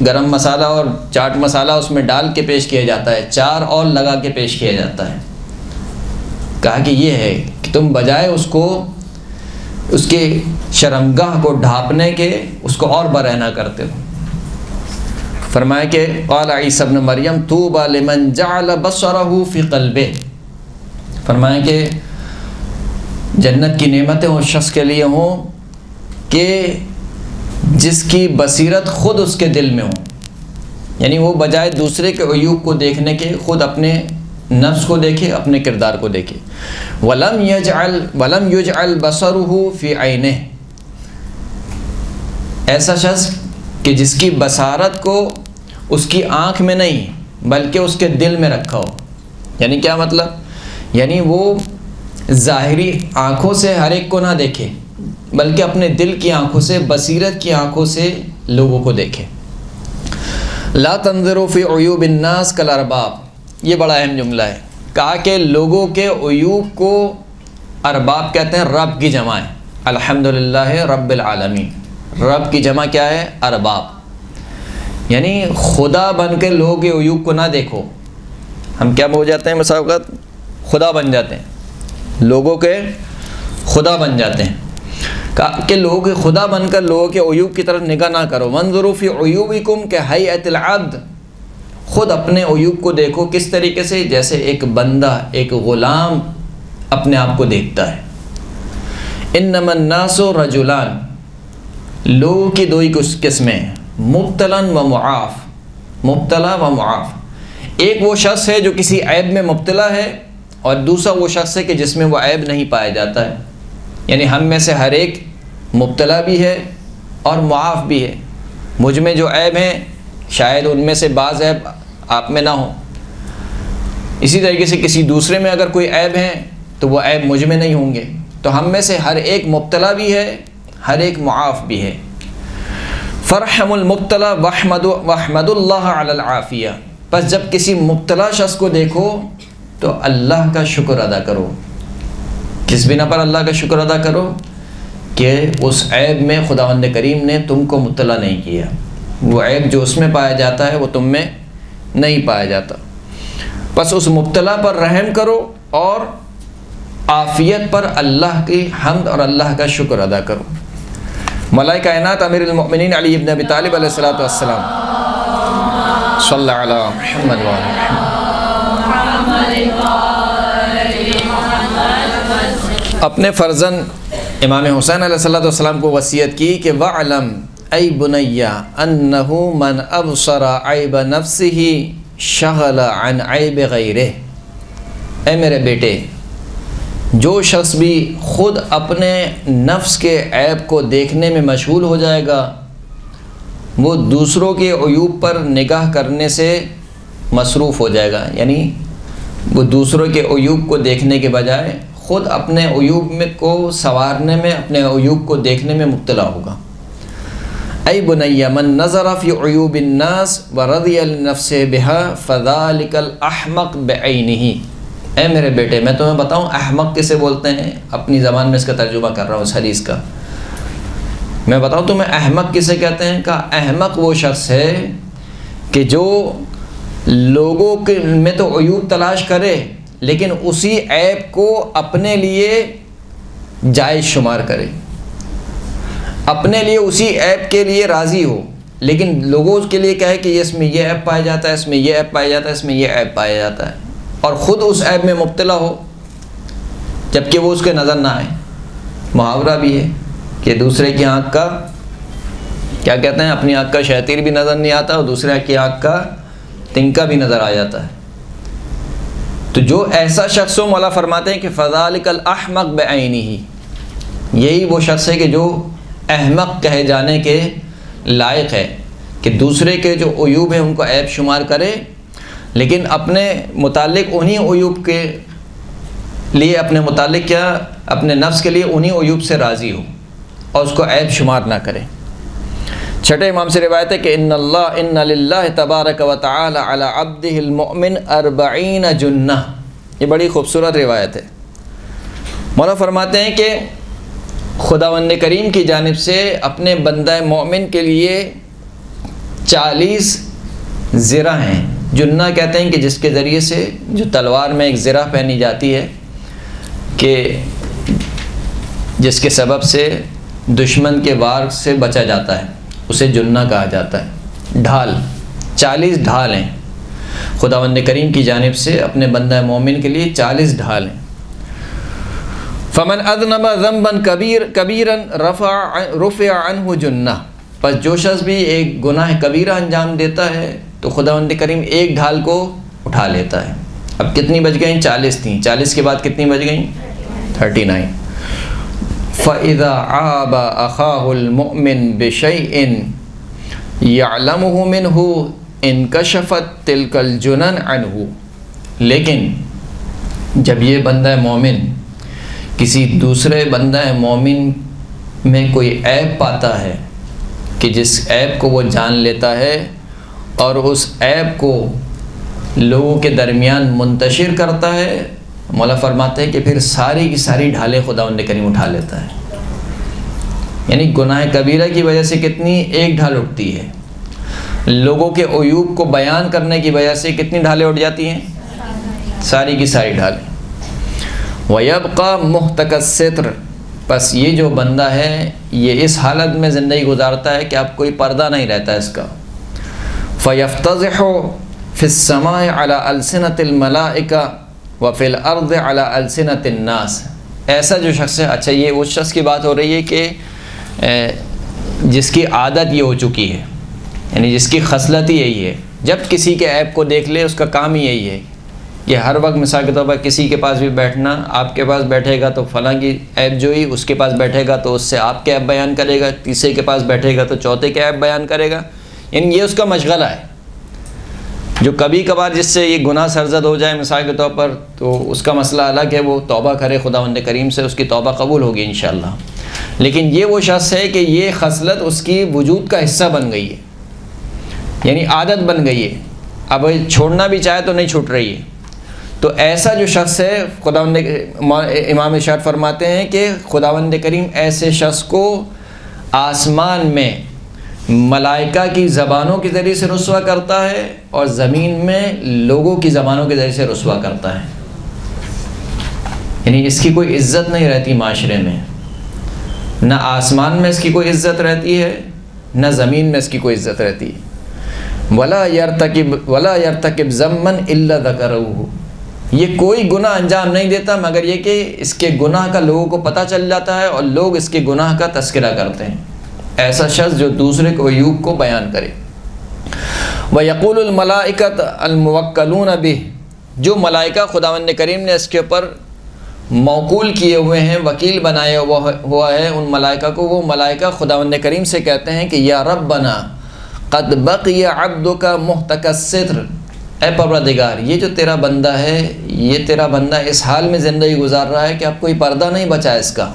گرم مسالہ اور چاٹ مسالہ اس میں ڈال کے پیش کیا جاتا ہے، 4 اور لگا کے پیش کیا جاتا ہے. کہا کہ یہ ہے کہ تم بجائے اس کو، اس کے شرمگاہ کو ڈھانپنے کے، اس کو اور برہنہ کرتے ہو. فرمایا کہ قال عیسیٰ ابن مریم طوبی لمن جعل بصرہ فی قلبہ، فرمایا کہ جنت کی نعمتیں اس شخص کے لیے ہوں کہ جس کی بصیرت خود اس کے دل میں ہو. یعنی وہ بجائے دوسرے کے عیوب کو دیکھنے کے خود اپنے نفس کو دیکھے، اپنے کردار کو دیکھے. ولم یجعل بصرہ فی عینہ، ایسا شخص کہ جس کی بصارت کو اس کی آنکھ میں نہیں بلکہ اس کے دل میں رکھا ہو. یعنی کیا مطلب؟ یعنی وہ ظاہری آنکھوں سے ہر ایک کو نہ دیکھے بلکہ اپنے دل کی آنکھوں سے، بصیرت کی آنکھوں سے لوگوں کو دیکھے. لا تنظروا فی عیوب الناس کالارباب، یہ بڑا اہم جملہ ہے. کہا کہ لوگوں کے عیوب کو ارباب کہتے ہیں، رب کی جمع ہے. الحمدللہ رب العالمین، رب کی جمع کیا ہے؟ ارباب. یعنی خدا بن کے لوگوں کے عیوب کو نہ دیکھو. ہم کیا ہو جاتے ہیں؟ مساوقات خدا بن جاتے ہیں، لوگوں کے خدا بن جاتے ہیں. کہا کہ لوگوں کے خدا بن کر لوگوں کے عیوب کی طرف نگاہ نہ کرو. وانظروا فی عیوبکم کہیئۃ العبد، خود اپنے عیوب کو دیکھو کس طریقے سے؟ جیسے ایک بندہ، ایک غلام اپنے آپ کو دیکھتا ہے. انما الناس رجلان، لوگوں کی 2 ہی قسمیں، مبتلا و معاف. مبتلا و معاف، ایک وہ شخص ہے جو کسی عیب میں مبتلا ہے اور دوسرا وہ شخص ہے کہ جس میں وہ عیب نہیں پایا جاتا ہے. یعنی ہم میں سے ہر ایک مبتلا بھی ہے اور معاف بھی ہے. مجھ میں جو عیب ہیں شاید ان میں سے بعض عیب آپ میں نہ ہوں. اسی طریقے سے کسی دوسرے میں اگر کوئی عیب ہیں تو وہ عیب مجھ میں نہیں ہوں گے. تو ہم میں سے ہر ایک مبتلا بھی ہے، ہر ایک معاف بھی ہے. فرحم المبتلا واحمد اللہ علی العافیہ، بس جب کسی مبتلا شخص کو دیکھو تو اللہ کا شکر ادا کرو. کس بنا پر اللہ کا شکر ادا کرو؟ کہ اس عیب میں خداوند کریم نے تم کو مبتلا نہیں کیا. وہ عیب جو اس میں پایا جاتا ہے وہ تم میں نہیں پایا جاتا. بس اس مبتلا پر رحم کرو اور عافیت پر اللہ کی حمد اور اللہ کا شکر ادا کرو. ملائکہ کائنات امیر المؤمنین علی ابن ابی طالب علیہ السلام صلی اللہ علی محمد و علی محمد، اپنے فرزند امام حسین علیہ السلام کو وصیت کی کہ وَعْلَمْ اَيْ بُنَيَّ أَنَّهُ مَنْ أَبْصَرَ عَيْبَ نَفْسِهِ شَغَلَ عَنْ عَيْبِ غَيْرِهِ، اے میرے بیٹے، جو شخص بھی خود اپنے نفس کے عیب کو دیکھنے میں مشغول ہو جائے گا وہ دوسروں کے عیوب پر نگاہ کرنے سے مصروف ہو جائے گا، یعنی وہ دوسروں کے عیوب کو دیکھنے کے بجائے خود اپنے عیوب میں کو سنوارنے میں، اپنے عیوب کو دیکھنے میں مبتلا ہوگا۔ ای بنی من نظر فی عیوب الناس ورضی لنفسہ بہا فذلک الاحمق بعینہ۔ اے میرے بیٹے، میں تمہیں بتاؤں احمق کسے بولتے ہیں؟ اپنی زبان میں اس کا ترجمہ کر رہا ہوں اس حدیث کا۔ میں بتاؤں تمہیں احمق کسے کہتے ہیں؟ کہ احمق وہ شخص ہے کہ جو لوگوں کے میں تو عیوب تلاش کرے لیکن اسی عیب کو اپنے لیے جائز شمار کرے، اپنے لیے اسی عیب کے لیے راضی ہو، لیکن لوگوں کے لیے کہے کہ اس میں یہ عیب پایا جاتا ہے، اس میں یہ عیب پایا جاتا ہے، اس میں یہ عیب پایا جاتا ہے، اور خود اس عیب میں مبتلا ہو جبکہ وہ اس کے نظر نہ آئے۔ محاورہ بھی ہے کہ دوسرے کی آنکھ کا کیا کہتے ہیں، اپنی آنکھ کا شیطیر بھی نظر نہیں آتا اور دوسرے کی آنکھ کا تنکا بھی نظر آ جاتا ہے۔ تو جو ایسا شخص ہو، مولا فرماتے ہیں کہ فذالک الاحمق بعینہ، یہی وہ شخص ہے کہ جو احمق کہے جانے کے لائق ہے، کہ دوسرے کے جو عیوب ہیں ان کو عیب شمار کرے لیکن اپنے متعلق انہی عیوب کے لیے، اپنے متعلق کیا، اپنے نفس کے لیے انہی عیوب سے راضی ہو اور اس کو عیب شمار نہ کرے۔ چھٹے امام سے روایت ہے کہ ان للہ تبارک و تعالی علی عبدہ المؤمن 40 جنہ۔ یہ بڑی خوبصورت روایت ہے۔ مولا فرماتے ہیں کہ خداوند کریم کی جانب سے اپنے بندہ مومن کے لیے 40 زرہ ہیں۔ جنہ کہتے ہیں کہ جس کے ذریعے سے، جو تلوار میں ایک زرہ پہنی جاتی ہے کہ جس کے سبب سے دشمن کے وار سے بچا جاتا ہے، اسے جنہ کہا جاتا ہے۔ ڈھال، 40 ڈھال ہیں خداوند کریم کی جانب سے اپنے بندہ مومن کے لیے 40 ڈھال ہیں۔ فمن اذنب ذنبا کبیرا رفع عنہ جنہ، پس جو شخص بھی ایک گناہ کبیرہ انجام دیتا ہے تو خداوند کریم ایک ڈھال کو اٹھا لیتا ہے۔ اب کتنی بچ گئیں؟ 40 تھیں، 40 کے بعد کتنی بچ گئیں؟ 39۔ فَإِذَا عَابَ أَخَاهُ الْمُؤْمِنُ بِشَيْءٍ يَعْلَمُهُ مِنْهُ انْكَشَفَتْ تِلْكَ الْجُنَنْ عَنْهُ، لیکن جب یہ بندہ مومن کسی دوسرے بندہ مومن میں کوئی عیب پاتا ہے کہ جس عیب کو وہ جان لیتا ہے اور اس عیب کو لوگوں کے درمیان منتشر کرتا ہے، مولا فرماتے ہیں کہ پھر ساری کی ساری ڈھالیں خداوند کریم اٹھا لیتا ہے۔ یعنی گناہ کبیرہ کی وجہ سے کتنی؟ ایک ڈھال اٹھتی ہے۔ لوگوں کے عیوب کو بیان کرنے کی وجہ سے کتنی ڈھالیں اٹھ جاتی ہیں؟ ساری کی ساری ڈھالیں۔ وَيَبْقَى مُحْتَكَ السِّتْرِ، بس یہ جو بندہ ہے یہ اس حالت میں زندگی گزارتا ہے کہ اب کوئی پردہ نہیں رہتا اس کا۔ فَيَفْتَضِحُ فِي السَّمَاءِ عَلَى أَلْسِنَةِ الْمَلَائِكَةِ وَفِي الْأَرْضِ عَلَى أَلْسِنَةِ النَّاسِ۔ ایسا جو شخص ہے، اچھا یہ اس شخص کی بات ہو رہی ہے کہ جس کی عادت یہ ہو چکی ہے، یعنی جس کی خصلت ہی یہی ہے، جب کسی کے عیب کو دیکھ لے اس کا کام ہی یہی ہے کہ ہر وقت مثال کے طور پر کسی کے پاس بھی بیٹھنا، آپ کے پاس بیٹھے گا تو فلاں کی عیب جوئی، اس کے پاس بیٹھے گا تو اس سے آپ کے عیب بیان کرے گا، تیسرے کے پاس بیٹھے گا تو چوتھے کے عیب بیان کرے گا، یعنی یہ اس کا مشغلہ ہے۔ جو کبھی کبھار جس سے یہ گناہ سرزد ہو جائے مثال کے طور پر تو اس کا مسئلہ الگ ہے، وہ توبہ کرے خداوند کریم سے، اس کی توبہ قبول ہوگی انشاءاللہ۔ لیکن یہ وہ شخص ہے کہ یہ خصلت اس کی وجود کا حصہ بن گئی ہے، یعنی عادت بن گئی ہے، اب چھوڑنا بھی چاہے تو نہیں چھوٹ رہی ہے۔ تو ایسا جو شخص ہے، خداوند امام ارشاد فرماتے ہیں کہ خداوند کریم ایسے شخص کو آسمان میں ملائکہ کی زبانوں کے ذریعے سے رسوا کرتا ہے اور زمین میں لوگوں کی زبانوں کے ذریعے سے رسوا کرتا ہے، یعنی اس کی کوئی عزت نہیں رہتی معاشرے میں، نہ آسمان میں اس کی کوئی عزت رہتی ہے نہ زمین میں اس کی کوئی عزت رہتی ہے۔ ولا یرتکب ذما الا ذکرہ، یہ کوئی گناہ انجام نہیں دیتا مگر یہ کہ اس کے گناہ کا لوگوں کو پتہ چل جاتا ہے اور لوگ اس کے گناہ کا تذکرہ کرتے ہیں۔ ایسا شخص جو دوسرے کو عیوب کو بیان کرے۔ وَيَقُولُ الْمَلَائِكَةُ الْمُوَكَّلُونَ بِهِ، جو ملائکہ خداوند کریم نے اس کے اوپر موکول کیے ہوئے ہیں، وکیل بنائے ہوا ہے ان ملائکہ کو، وہ ملائکہ خداوند کریم سے کہتے ہیں کہ یا ربنا قد بقی عبدک محتک الستر، اے پروردگار یہ جو تیرا بندہ ہے، یہ تیرا بندہ اس حال میں زندگی گزار رہا ہے کہ اب کوئی پردہ نہیں بچا اس کا،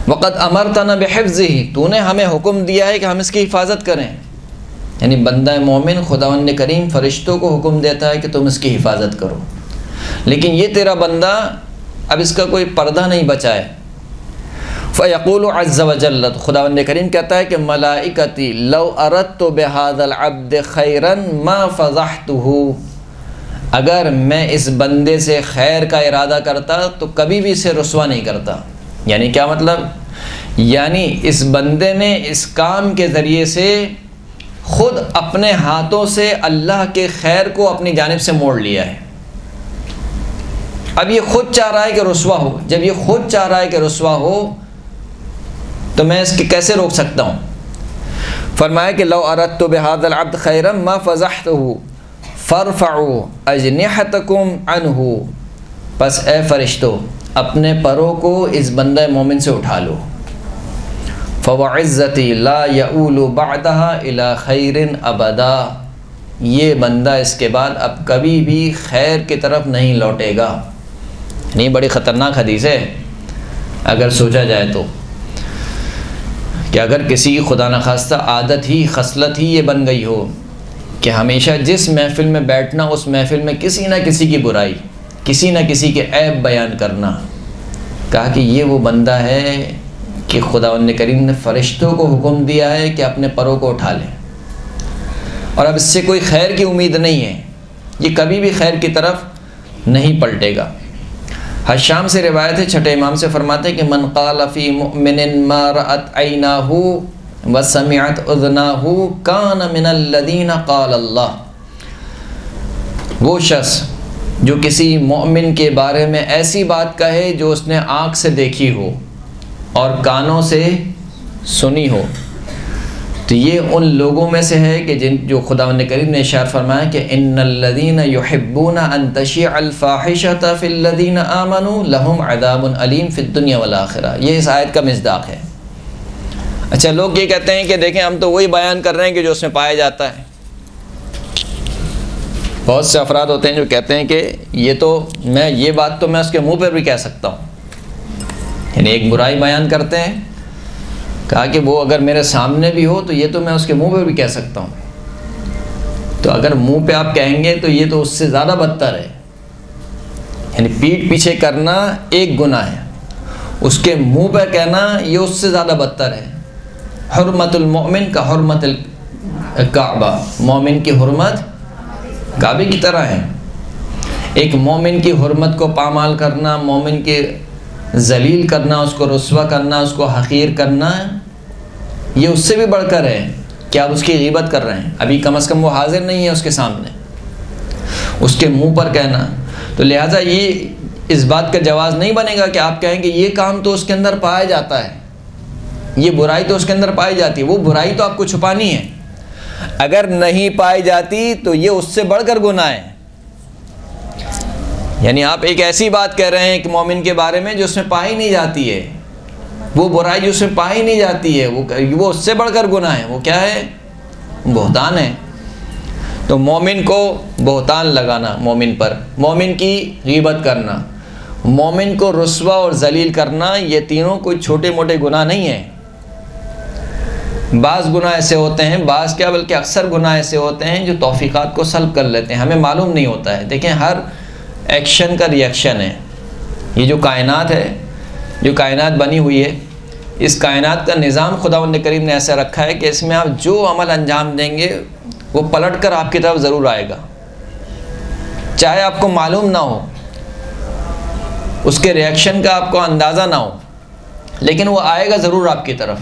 وقت امرتنا بحفظہ، تو نے ہمیں حکم دیا ہے کہ ہم اس کی حفاظت کریں۔ یعنی بندہ مومن خداوند کریم فرشتوں کو حکم دیتا ہے کہ تم اس کی حفاظت کرو، لیکن یہ تیرا بندہ اب اس کا کوئی پردہ نہیں بچا ہے۔ فیقول عز وجل، خداوند کریم کہتا ہے کہ ملائکتی لو اردت بہذا العبد خیرا ما فضحتہ، اگر میں اس بندے سے خیر کا ارادہ کرتا تو کبھی بھی اسے رسوا نہیں کرتا۔ یعنی کیا مطلب؟ یعنی اس بندے نے اس کام کے ذریعے سے خود اپنے ہاتھوں سے اللہ کے خیر کو اپنی جانب سے موڑ لیا ہے۔ اب یہ خود چاہ رہا ہے کہ رسوا ہو، جب یہ خود چاہ رہا ہے کہ رسوا ہو تو میں اس کی کیسے روک سکتا ہوں؟ فرمایا کہ لو اردت بہذا العبد خیرا ما فضحتہ فارفعوا اجنحتکم عنہ، پس اے فرشتوں اپنے پروں کو اس بندہ مومن سے اٹھا لو۔ فوعزتی لا یؤول بعدہا الی خیر ابدا، یہ بندہ اس کے بعد اب کبھی بھی خیر کی طرف نہیں لوٹے گا۔ نہیں، بڑی خطرناک حدیث ہے اگر سوچا جائے تو، کہ اگر کسی کی خدا نخواستہ عادت ہی خصلت ہی یہ بن گئی ہو کہ ہمیشہ جس محفل میں بیٹھنا اس محفل میں کسی نہ کسی کی برائی، کسی نہ کسی کے عیب بیان کرنا، کہا کہ یہ وہ بندہ ہے کہ خداوند کریم نے فرشتوں کو حکم دیا ہے کہ اپنے پروں کو اٹھا لیں، اور اب اس سے کوئی خیر کی امید نہیں ہے، یہ کبھی بھی خیر کی طرف نہیں پلٹے گا۔ حشام سے روایت ہے، چھٹے امام سے فرماتے ہیں کہ من قال فی مؤمن ما رأت عیناہ وسمعت اذناہ کان من الذین قال اللہ، وہ شخص جو کسی مومن کے بارے میں ایسی بات کہے جو اس نے آنکھ سے دیکھی ہو اور کانوں سے سنی ہو، تو یہ ان لوگوں میں سے ہے کہ جو خداوند کریم نے ارشاد فرمایا کہ ان الذین یحبون ان تشیع الفاحشۃ فی الذین آمنوا لہم عذاب علیم فی الدنیا والآخرہ، یہ اس آیت کا مصداق ہے۔ اچھا، لوگ یہ کہتے ہیں کہ دیکھیں ہم تو وہی بیان کر رہے ہیں کہ جو اس میں پایا جاتا ہے۔ بہت سے افراد ہوتے ہیں جو کہتے ہیں کہ یہ بات تو میں اس کے منہ پر بھی کہہ سکتا ہوں، یعنی ایک برائی بیان کرتے ہیں، کہا کہ وہ اگر میرے سامنے بھی ہو تو یہ تو میں اس کے منہ پہ بھی کہہ سکتا ہوں۔ تو اگر منہ پہ آپ کہیں گے تو یہ تو اس سے زیادہ بدتر ہے، یعنی پیٹھ پیچھے کرنا ایک گناہ ہے، اس کے منہ پہ کہنا یہ اس سے زیادہ بدتر ہے۔ حرمت المؤمن کا حرمت الکعبہ، مومن کی حرمت کعبے کی طرح ہے۔ ایک مومن کی حرمت کو پامال کرنا، مومن کے ذلیل کرنا، اس کو رسوا کرنا، اس کو حقیر کرنا، یہ اس سے بھی بڑھ کر ہے کہ آپ اس کی غیبت کر رہے ہیں۔ ابھی کم از کم وہ حاضر نہیں ہے اس کے سامنے، اس کے منہ پر کہنا، تو لہٰذا یہ اس بات کا جواز نہیں بنے گا کہ آپ کہیں کہ یہ کام تو اس کے اندر پایا جاتا ہے، یہ برائی تو اس کے اندر پائی جاتی ہے، وہ برائی تو آپ کو چھپانی ہے، اگر نہیں پائی جاتی تو یہ اس سے بڑھ کر گناہ ہے۔ یعنی آپ ایک ایسی بات کہہ رہے ہیں کہ مومن کے بارے میں جو اس میں پائی نہیں جاتی ہے، وہ برائی جو اس میں پائی نہیں جاتی ہے وہ اس سے بڑھ کر گناہ ہے۔ وہ کیا ہے؟ بہتان ہے۔ تو مومن کو بہتان لگانا، مومن پر، مومن کی غیبت کرنا، مومن کو رسوا اور ذلیل کرنا، یہ تینوں کوئی چھوٹے موٹے گناہ نہیں ہیں۔ بعض گناہ ایسے ہوتے ہیں، بعض کیا بلکہ اکثر گناہ ایسے ہوتے ہیں جو توفیقات کو سلب کر لیتے ہیں، ہمیں معلوم نہیں ہوتا ہے۔ دیکھیں، ہر ایکشن کا ری ایکشن ہے۔ یہ جو کائنات ہے، جو کائنات بنی ہوئی ہے، اس کائنات کا نظام خداوند کریم نے ایسا رکھا ہے کہ اس میں آپ جو عمل انجام دیں گے وہ پلٹ کر آپ کی طرف ضرور آئے گا، چاہے آپ کو معلوم نہ ہو، اس کے ری ایکشن کا آپ کو اندازہ نہ ہو، لیکن وہ آئے گا ضرور آپ کی طرف۔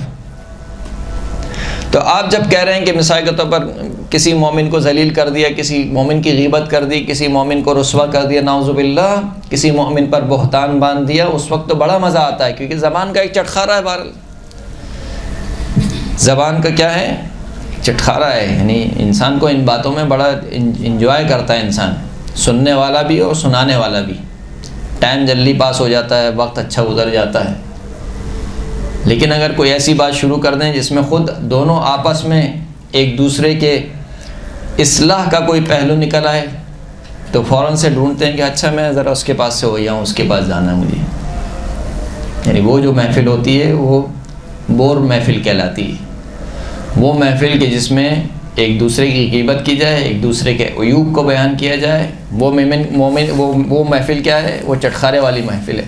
تو آپ جب کہہ رہے ہیں کہ مثال کے طور پر کسی مومن کو ذلیل کر دیا، کسی مومن کی غیبت کر دی، کسی مومن کو رسوا کر دیا، نعوذ باللہ، کسی مومن پر بہتان باندھ دیا، اس وقت تو بڑا مزہ آتا ہے، کیونکہ زبان کا ایک چٹخارا ہے، بہرحال زبان کا کیا ہے؟ چٹخارا ہے، یعنی انسان کو ان باتوں میں بڑا انجوائے کرتا ہے انسان، سننے والا بھی اور سنانے والا بھی، ٹائم جلدی پاس ہو جاتا ہے، وقت اچھا گزر جاتا ہے۔ لیکن اگر کوئی ایسی بات شروع کر دیں جس میں خود دونوں آپس میں ایک دوسرے کے اصلاح کا کوئی پہلو نکل آئے تو فوراً سے ڈھونڈتے ہیں کہ اچھا میں ذرا اس کے پاس سے ہو جاؤں، اس کے پاس جانا ہے مجھے. یعنی وہ جو محفل ہوتی ہے وہ بور محفل کہلاتی ہے. وہ محفل کہ جس میں ایک دوسرے کی غیبت کی جائے، ایک دوسرے کے عیوب کو بیان کیا جائے، وہ محفل کیا ہے؟ وہ چٹخارے والی محفل ہے.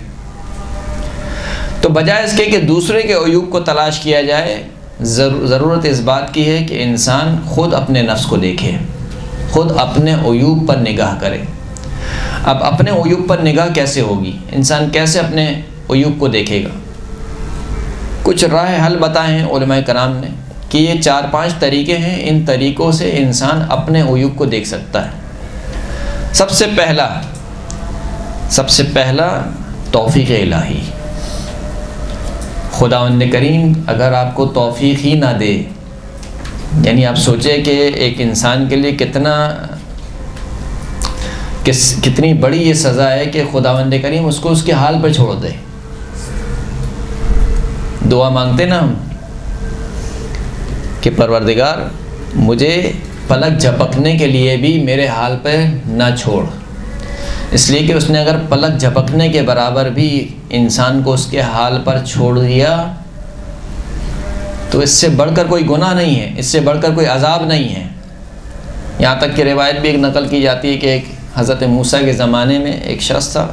تو بجائے اس کے کہ دوسرے کے عیوب کو تلاش کیا جائے، ضرورت اس بات کی ہے کہ انسان خود اپنے نفس کو دیکھے، خود اپنے عیوب پر نگاہ کرے. اب اپنے عیوب پر نگاہ کیسے ہوگی؟ انسان کیسے اپنے عیوب کو دیکھے گا؟ کچھ راہ حل بتائے ہیں علماء کرام نے کہ یہ 4-5 طریقے ہیں، ان طریقوں سے انسان اپنے عیوب کو دیکھ سکتا ہے. سب سے پہلا توفیق الہی. خداوند کریم اگر آپ کو توفیق ہی نہ دے، یعنی آپ سوچیں کہ ایک انسان کے لیے کتنی بڑی یہ سزا ہے کہ خداوند کریم اس کو اس کے حال پر چھوڑ دے. دعا مانگتے نا ہم کہ پروردگار مجھے پلک جھپکنے کے لیے بھی میرے حال پہ نہ چھوڑ، اس لیے کہ اس نے اگر پلک جھپکنے کے برابر بھی انسان کو اس کے حال پر چھوڑ دیا تو اس سے بڑھ کر کوئی گناہ نہیں ہے، اس سے بڑھ کر کوئی عذاب نہیں ہے. یہاں تک کہ روایت بھی ایک نقل کی جاتی ہے کہ ایک حضرت موسیٰ کے زمانے میں ایک شخص تھا،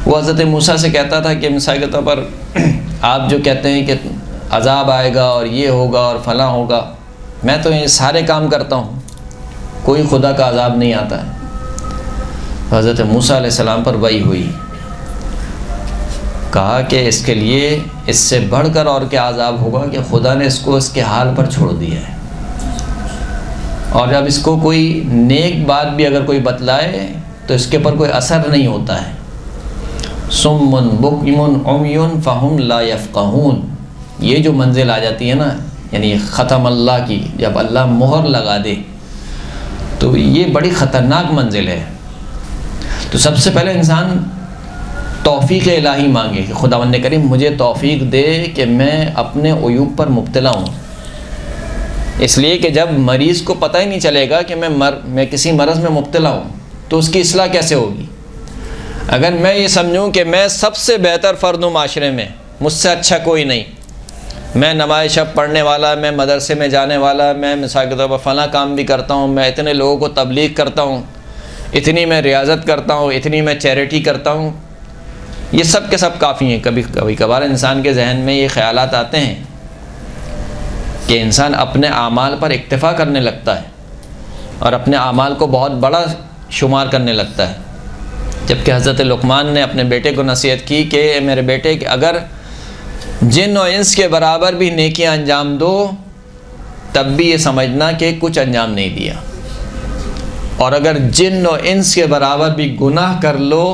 وہ حضرت موسیٰ سے کہتا تھا کہ مثال کے طور پر آپ جو کہتے ہیں کہ عذاب آئے گا اور یہ ہوگا اور فلاں ہوگا، میں تو یہ سارے کام کرتا ہوں، کوئی خدا کا عذاب نہیں آتا ہے. حضرت موسیٰ علیہ السلام پر وحی ہوئی، کہا کہ اس کے لیے اس سے بڑھ کر اور کیا عذاب ہوگا کہ خدا نے اس کو اس کے حال پر چھوڑ دیا ہے. اور جب اس کو کوئی نیک بات بھی اگر کوئی بتلائے تو اس کے پر کوئی اثر نہیں ہوتا ہے. صم بکم عمی فہم لا یفقہون، یہ جو منزل آ جاتی ہے نا، یعنی ختم اللہ کی، جب اللہ مہر لگا دے تو یہ بڑی خطرناک منزل ہے. تو سب سے پہلے انسان توفیق الہی مانگے کہ خداوند کریم مجھے توفیق دے کہ میں اپنے عیوب پر مبتلا ہوں. اس لیے کہ جب مریض کو پتہ ہی نہیں چلے گا کہ میں کسی مرض میں مبتلا ہوں تو اس کی اصلاح کیسے ہوگی؟ اگر میں یہ سمجھوں کہ میں سب سے بہتر فرد ہوں معاشرے میں، مجھ سے اچھا کوئی نہیں، میں نماز شب پڑھنے والا، میں مدرسے میں جانے والا، میں مثال کے طور پر فلاں کام بھی کرتا ہوں، میں اتنے لوگوں کو تبلیغ کرتا ہوں، اتنی میں ریاضت کرتا ہوں، اتنی میں چیریٹی کرتا ہوں، یہ سب کے سب کافی ہیں. کبھی کبھار انسان کے ذہن میں یہ خیالات آتے ہیں کہ انسان اپنے اعمال پر اکتفا کرنے لگتا ہے اور اپنے اعمال کو بہت بڑا شمار کرنے لگتا ہے. جبکہ حضرت لقمان نے اپنے بیٹے کو نصیحت کی کہ میرے بیٹے کہ اگر جن و انس کے برابر بھی نیکیاں انجام دو تب بھی یہ سمجھنا کہ کچھ انجام نہیں دیا، اور اگر جن و انس کے برابر بھی گناہ کر لو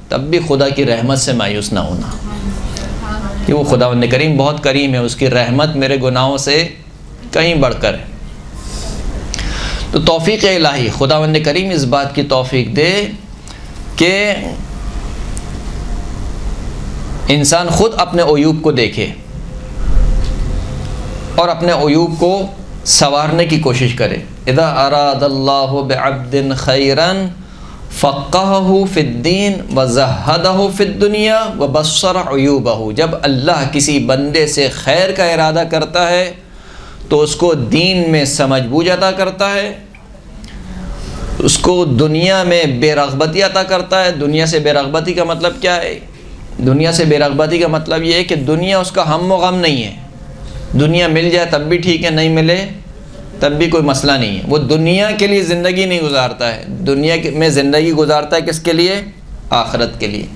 تب بھی خدا کی رحمت سے مایوس نہ ہونا، کہ وہ خداوند کریم بہت کریم ہے، اس کی رحمت میرے گناہوں سے کہیں بڑھ کر ہے. تو توفیق الہی، خداوند کریم اس بات کی توفیق دے کہ انسان خود اپنے عیوب کو دیکھے اور اپنے عیوب کو سنوارنے کی کوشش کرے. اذا اراد اللہ بعبد خیرا فقہہ فی الدین وزہدہ فی الدنیا وبصر عیوبہ. جب اللہ کسی بندے سے خیر کا ارادہ کرتا ہے تو اس کو دین میں سمجھ بوجھ عطا کرتا ہے، اس کو دنیا میں بے رغبتی عطا کرتا ہے. دنیا سے بے رغبتی کا مطلب کیا ہے؟ دنیا سے بے رغبتی کا مطلب یہ ہے کہ دنیا اس کا ہم و غم نہیں ہے. دنیا مل جائے تب بھی ٹھیک ہے، نہیں ملے تب بھی کوئی مسئلہ نہیں ہے. وہ دنیا کے لیے زندگی نہیں گزارتا ہے، دنیا میں زندگی گزارتا ہے کس کے لیے؟ آخرت کے لیے.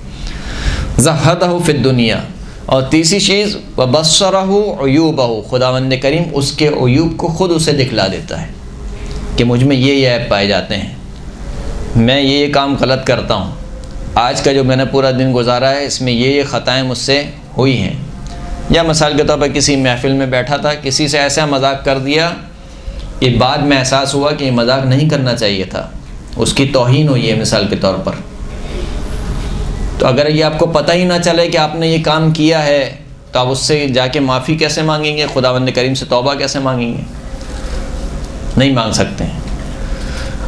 زہدہ فی الدنیا. اور تیسری چیز وبصرہ عیوبہ، خداوند کریم اس کے عیوب کو خود اسے دکھلا دیتا ہے کہ مجھ میں یہ عیب پائے جاتے ہیں، میں یہ کام غلط کرتا ہوں، آج کا جو میں نے پورا دن گزارا ہے اس میں یہ خطائیں مجھ سے ہوئی ہیں. یا مثال کے طور پر کسی محفل میں بیٹھا تھا، کسی سے ایسا مذاق کر دیا کہ بعد میں احساس ہوا کہ یہ مذاق نہیں کرنا چاہیے تھا، اس کی توہین ہوئی ہے مثال کے طور پر. تو اگر یہ آپ کو پتہ ہی نہ چلے کہ آپ نے یہ کام کیا ہے تو آپ اس سے جا کے معافی کیسے مانگیں گے؟ خداوند کریم سے توبہ کیسے مانگیں گے؟ نہیں مانگ سکتے ہیں۔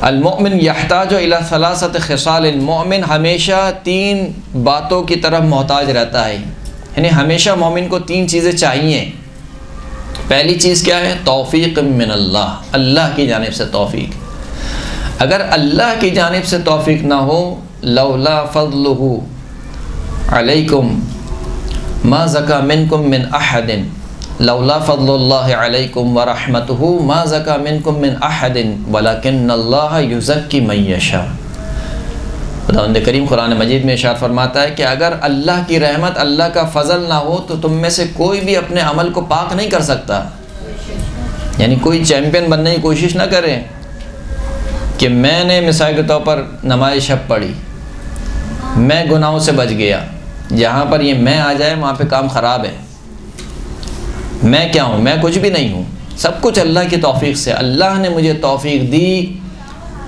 المؤمن یحتاج الی ثلاثۃ خصال، مومن ہمیشہ 3 باتوں کی طرف محتاج رہتا ہے، یعنی ہمیشہ مومن کو 3 چیزیں چاہیے۔ پہلی چیز کیا ہے؟ توفیق من اللہ، اللہ کی جانب سے توفیق۔ اگر اللہ کی جانب سے توفیق نہ ہو، لولا فضلہ علیکم ما زکا منکم من احد، لولا فضل اللہ علیکم ورحمتہ ما زکا منکم من احد ولکن اللہ یزکی من یشاء۔ خداوند کریم قرآن مجید میں ارشاد فرماتا ہے کہ اگر اللہ کی رحمت، اللہ کا فضل نہ ہو تو تم میں سے کوئی بھی اپنے عمل کو پاک نہیں کر سکتا۔ یعنی کوئی چیمپئن بننے کی کوشش نہ کرے کہ میں نے مثال کے طور پر نماز شب پڑھی، میں گناہوں سے بچ گیا، جہاں پر یہ میں آ جائے وہاں پہ کام خراب ہے۔ میں کیا ہوں؟ میں کچھ بھی نہیں ہوں، سب کچھ اللہ کی توفیق سے۔ اللہ نے مجھے توفیق دی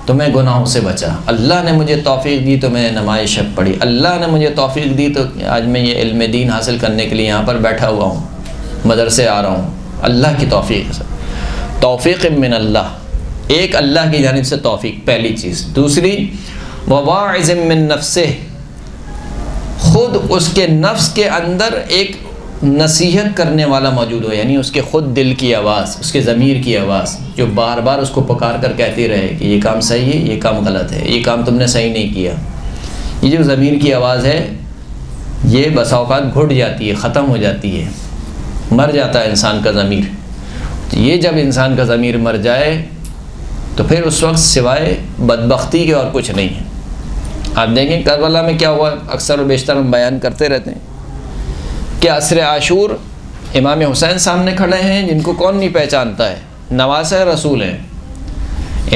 تو میں گناہوں سے بچا، اللہ نے مجھے توفیق دی تو میں نے نماز شب پڑھی، اللہ نے مجھے توفیق دی تو آج میں یہ علم دین حاصل کرنے کے لیے یہاں پر بیٹھا ہوا ہوں، مدرسے آ رہا ہوں، اللہ کی توفیق سے۔ توفیق من اللہ، ایک اللہ کی جانب سے توفیق، پہلی چیز۔ دوسری، وواعظ من نفسہ، خود اس کے نفس کے اندر ایک نصیحت کرنے والا موجود ہو، یعنی اس کے خود دل کی آواز، اس کے ضمیر کی آواز جو بار بار اس کو پکار کر کہتی رہے کہ یہ کام صحیح ہے، یہ کام غلط ہے، یہ کام تم نے صحیح نہیں کیا۔ یہ جو ضمیر کی آواز ہے یہ بسا اوقات گھٹ جاتی ہے، ختم ہو جاتی ہے، مر جاتا ہے انسان کا ضمیر۔ یہ جب انسان کا ضمیر مر جائے تو پھر اس وقت سوائے بدبختی کے اور کچھ نہیں ہے۔ آپ دیکھیں کربلا میں کیا ہوا، اکثر و بیشتر ہم بیان کرتے رہتے ہیں کہ عصر عاشور امام حسین سامنے کھڑے ہیں جن کو کون نہیں پہچانتا ہے، نواسہ رسول ہیں۔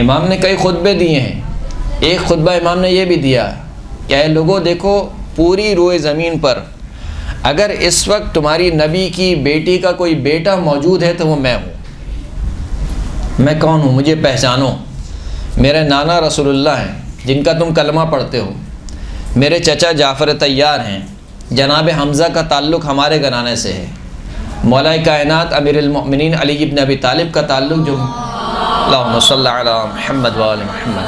امام نے کئی خطبے دیے ہیں، ایک خطبہ امام نے یہ بھی دیا کہ اے لوگوں دیکھو، پوری روئے زمین پر اگر اس وقت تمہاری نبی کی بیٹی کا کوئی بیٹا موجود ہے تو وہ میں ہوں۔ میں کون ہوں؟ مجھے پہچانو۔ میرے نانا رسول اللہ ہیں جن کا تم کلمہ پڑھتے ہو، میرے چچا جعفر طیار ہیں، جناب حمزہ کا تعلق ہمارے گھرانے سے ہے، مولا کائنات امیر المؤمنین علی بن ابی طالب کا تعلق جو اللہم صلی علی محمد و آل محمد،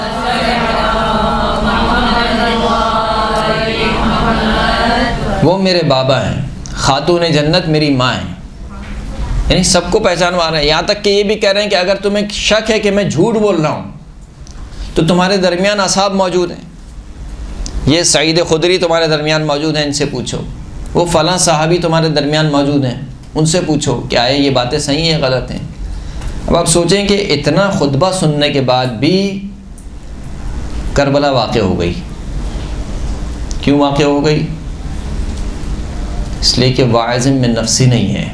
وہ میرے بابا ہیں، خاتون جنت میری ماں ہیں، یعنی سب کو پہچانوا رہے ہیں۔ یہاں تک کہ یہ بھی کہہ رہے ہیں کہ اگر تمہیں شک ہے کہ میں جھوٹ بول رہا ہوں تو تمہارے درمیان اصحاب موجود ہیں، یہ سعید خدری تمہارے درمیان موجود ہیں، ان سے پوچھو، وہ فلاں صحابی تمہارے درمیان موجود ہیں، ان سے پوچھو کہ آئے یہ باتیں صحیح ہیں غلط ہیں۔ اب آپ سوچیں کہ اتنا خطبہ سننے کے بعد بھی کربلا واقع ہو گئی۔ کیوں واقع ہو گئی؟ اس لیے کہ واعظ من نفسی نہیں ہے۔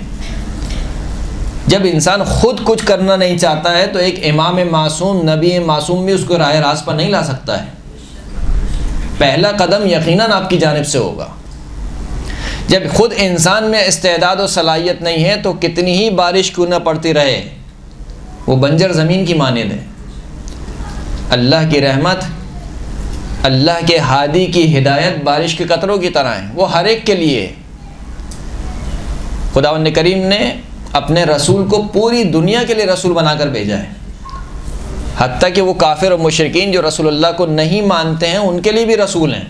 جب انسان خود کچھ کرنا نہیں چاہتا ہے تو ایک امام معصوم، نبی معصوم بھی اس کو راہ راست پر نہیں لا سکتا ہے۔ پہلا قدم یقیناً آپ کی جانب سے ہوگا۔ جب خود انسان میں استعداد و صلاحیت نہیں ہے تو کتنی ہی بارش کیوں نہ پڑتی رہے وہ بنجر زمین کی مانند ہے۔ اللہ کی رحمت، اللہ کے ہادی کی ہدایت بارش کے قطروں کی طرح ہے، وہ ہر ایک کے لیے۔ خداوند کریم نے اپنے رسول کو پوری دنیا کے لیے رسول بنا کر بھیجا ہے، حتیٰ کہ وہ کافر اور مشرکین جو رسول اللہ کو نہیں مانتے ہیں ان کے لیے بھی رسول ہیں۔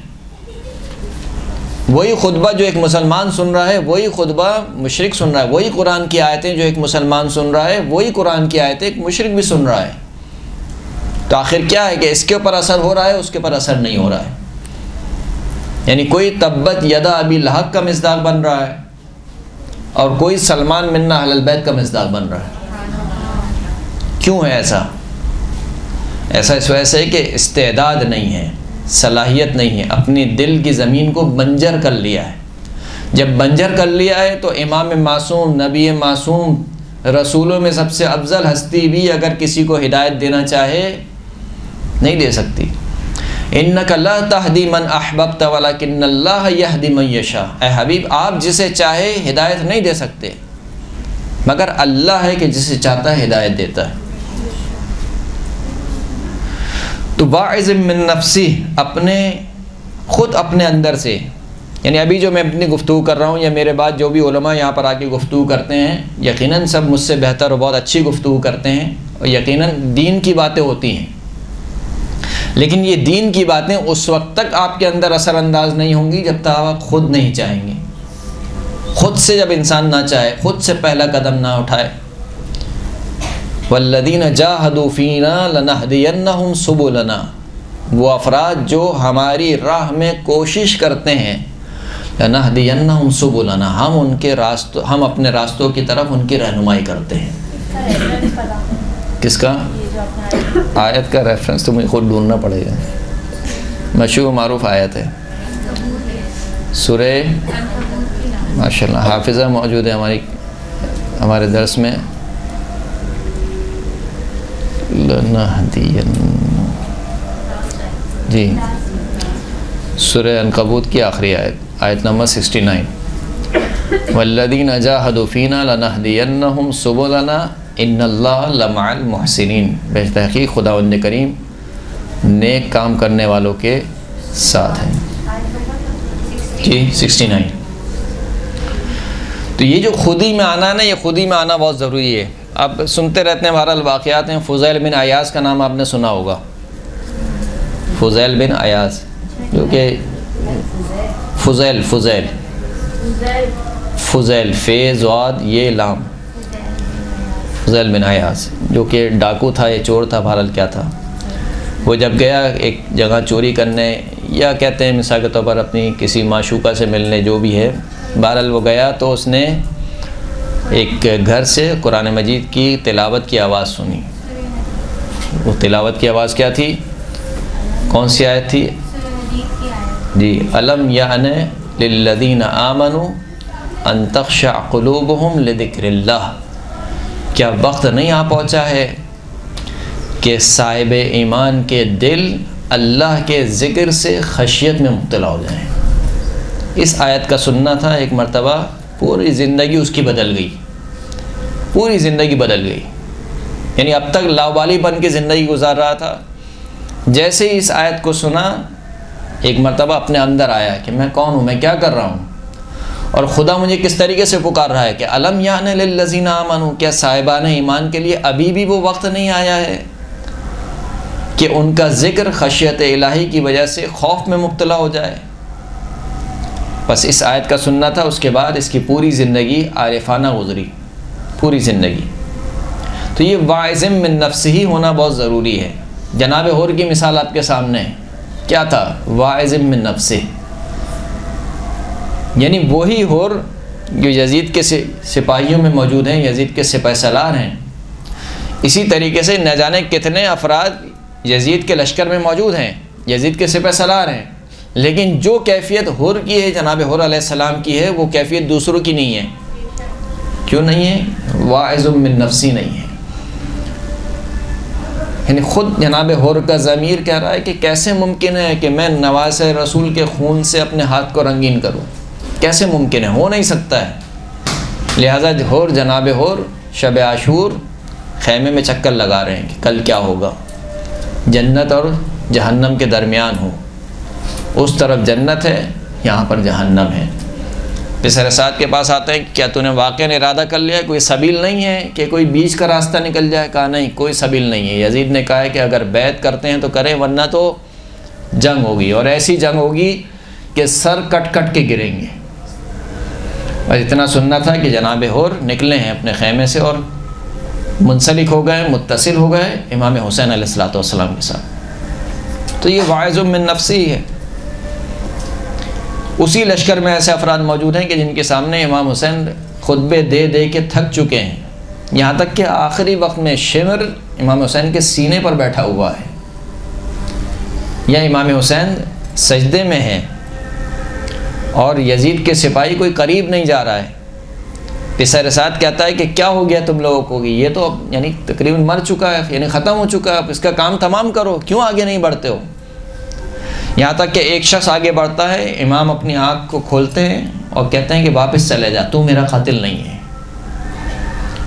وہی خطبہ جو ایک مسلمان سن رہا ہے وہی خطبہ مشرک سن رہا ہے، وہی قرآن کی آیتیں جو ایک مسلمان سن رہا ہے وہی قرآن کی آیتیں ایک مشرک بھی سن رہا ہے۔ تو آخر کیا ہے کہ اس کے اوپر اثر ہو رہا ہے، اس کے اوپر اثر نہیں ہو رہا ہے۔ یعنی کوئی تبت یدا ابی لہب کا مصداق بن رہا ہے اور کوئی سلمان منا اہل البیت کا مصداق بن رہا ہے۔ کیوں ہے ایسا؟ ایسا اس وجہ سے کہ استعداد نہیں ہے، صلاحیت نہیں ہے، اپنی دل کی زمین کو بنجر کر لیا ہے۔ جب بنجر کر لیا ہے تو امام معصوم، نبی معصوم، رسولوں میں سب سے افضل ہستی بھی اگر کسی کو ہدایت دینا چاہے نہیں دے سکتی۔ انک لا تہدی من احببت ولکن اللہ یہدی من یشاء، اے حبیب آپ جسے چاہے ہدایت نہیں دے سکتے مگر اللہ ہے کہ جسے چاہتا ہے ہدایت دیتا ہے۔ تو واعظ من نفسی، خود اپنے اندر سے، یعنی ابھی جو میں اپنی گفتگو کر رہا ہوں یا میرے بعد جو بھی علماء یہاں پر آ کے گفتگو کرتے ہیں یقیناً سب مجھ سے بہتر اور بہت اچھی گفتگو کرتے ہیں اور یقیناً دین کی باتیں ہوتی ہیں، لیکن یہ دین کی باتیں اس وقت تک آپ کے اندر اثر انداز نہیں ہوں گی جب تک آپ خود نہیں چاہیں گے۔ خود سے جب انسان نہ چاہے، خود سے پہلا قدم نہ اٹھائے، والذین جاہدوا فینا لنہدینہم سبلنا، وہ افراد جو ہماری راہ میں کوشش کرتے ہیں، لنہدینہم سبلنا، ہم اپنے راستوں کی طرف ان کی رہنمائی کرتے ہیں۔ کس کا؟ آیت کا ریفرنس تو مجھے خود ڈھونڈنا پڑے گا، مشہور معروف آیت ہے، سورہ ماشاءاللہ حافظہ موجود ہے ہمارے درس میں، جی سورہ عنکبوت کی آخری آیت نمبر 69، والذین جاہدوا فینا لنہدینہم سبلنا ان اللہ لمع المحسنین، بے تحقیق خداوند کریم نیک کام کرنے والوں کے ساتھ ہیں۔ جی 69۔ تو یہ جو خودی میں آنا ہے نا، یہ خودی میں آنا بہت ضروری ہے۔ اب سنتے رہتے ہیں بہرحال واقعات ہیں۔ فضیل بن عیاض کا نام آپ نے سنا ہوگا، فضیل بن عیاض، جو کہ فضیل فے ضاد یہ لام، فضیل بن عیاض جو کہ ڈاکو تھا یا چور تھا، بہرحال کیا تھا، وہ جب گیا ایک جگہ چوری کرنے، یا کہتے ہیں مثال کے طور پر اپنی کسی معشوقہ سے ملنے، جو بھی ہے، بہرحال وہ گیا تو اس نے ایک گھر سے قرآن مجید کی تلاوت کی آواز سنی۔ وہ تلاوت کی آواز کیا تھی؟ کون سی آیت تھی؟ جی الم یعن للذین آمنوا ان تخشع قلوبہم لذکر اللہ، کیا وقت نہیں آ پہنچا ہے کہ صاحب ایمان کے دل اللہ کے ذکر سے خشیت میں مبتلا ہو جائیں۔ اس آیت کا سننا تھا، ایک مرتبہ پوری زندگی اس کی بدل گئی، پوری زندگی بدل گئی، یعنی اب تک لاوالی بن کے زندگی گزار رہا تھا، جیسے ہی اس آیت کو سنا ایک مرتبہ اپنے اندر آیا کہ میں کون ہوں، میں کیا کر رہا ہوں، اور خدا مجھے کس طریقے سے پکار رہا ہے کہ الم یعن للذین آمنوا، کیا صاحبان ایمان کے لیے ابھی بھی وہ وقت نہیں آیا ہے کہ ان کا ذکر خشیت الہی کی وجہ سے خوف میں مبتلا ہو جائے۔ بس اس آیت کا سننا تھا، اس کے بعد اس کی پوری زندگی عارفانہ گزری، پوری زندگی۔ تو یہ واعظ من نفسہ ہی ہونا بہت ضروری ہے۔ جناب حور کی مثال آپ کے سامنے ہے، کیا تھا؟ واعظ من نفسہ، یعنی وہی حور جو یزید کے سپاہیوں میں موجود ہیں، یزید کے سپہ سالار ہیں، اسی طریقے سے نہ جانے کتنے افراد یزید کے لشکر میں موجود ہیں، یزید کے سپہ سالار ہیں، لیکن جو کیفیت حور کی ہے، جناب حور علیہ السلام کی ہے، وہ کیفیت دوسروں کی نہیں ہے۔ کیوں نہیں ہے؟ واعظ من نفسی نہیں ہے، یعنی خود جناب حور کا ضمیر کہہ رہا ہے کہ کیسے ممکن ہے کہ میں نواز رسول کے خون سے اپنے ہاتھ کو رنگین کروں، کیسے ممکن ہے؟ ہو نہیں سکتا ہے۔ لہٰذا حور، جناب حور شب عاشور خیمے میں چکر لگا رہے ہیں کہ کل کیا ہوگا، جنت اور جہنم کے درمیان ہو، اس طرف جنت ہے، یہاں پر جہنم ہے۔ پسر سعد کے پاس آتے ہیں، کیا تو نے واقعاً ارادہ کر لیا، کوئی سبیل نہیں ہے کہ کوئی بیچ کا راستہ نکل جائے؟ کہا نہیں، کوئی سبیل نہیں ہے۔ یزید نے کہا ہے کہ اگر بیعت کرتے ہیں تو کریں، ورنہ تو جنگ ہوگی، اور ایسی جنگ ہوگی کہ سر کٹ کٹ کے گریں گے۔ اور اتنا سننا تھا کہ جناب حور نکلے ہیں اپنے خیمے سے اور منسلک ہو گئے، متصل ہو گئے امام حسین علیہ السلام کے ساتھ۔ تو یہ واعظ من نفسی ہے۔ اسی لشکر میں ایسے افراد موجود ہیں کہ جن کے سامنے امام حسین خطبے دے دے کے تھک چکے ہیں، یہاں تک کہ آخری وقت میں شمر امام حسین کے سینے پر بیٹھا ہوا ہے، یا امام حسین سجدے میں ہیں اور یزید کے سپاہی کوئی قریب نہیں جا رہا ہے۔ پسر سعد کہتا ہے کہ کیا ہو گیا تم لوگوں کو، یہ تو یعنی تقریباً مر چکا ہے، یعنی ختم ہو چکا ہے، اب اس کا کام تمام کرو، کیوں آگے نہیں بڑھتے ہو؟ یہاں تک کہ ایک شخص آگے بڑھتا ہے، امام اپنی آنکھ کو کھولتے ہیں اور کہتے ہیں کہ واپس چلے جا، تو میرا قاتل نہیں ہے۔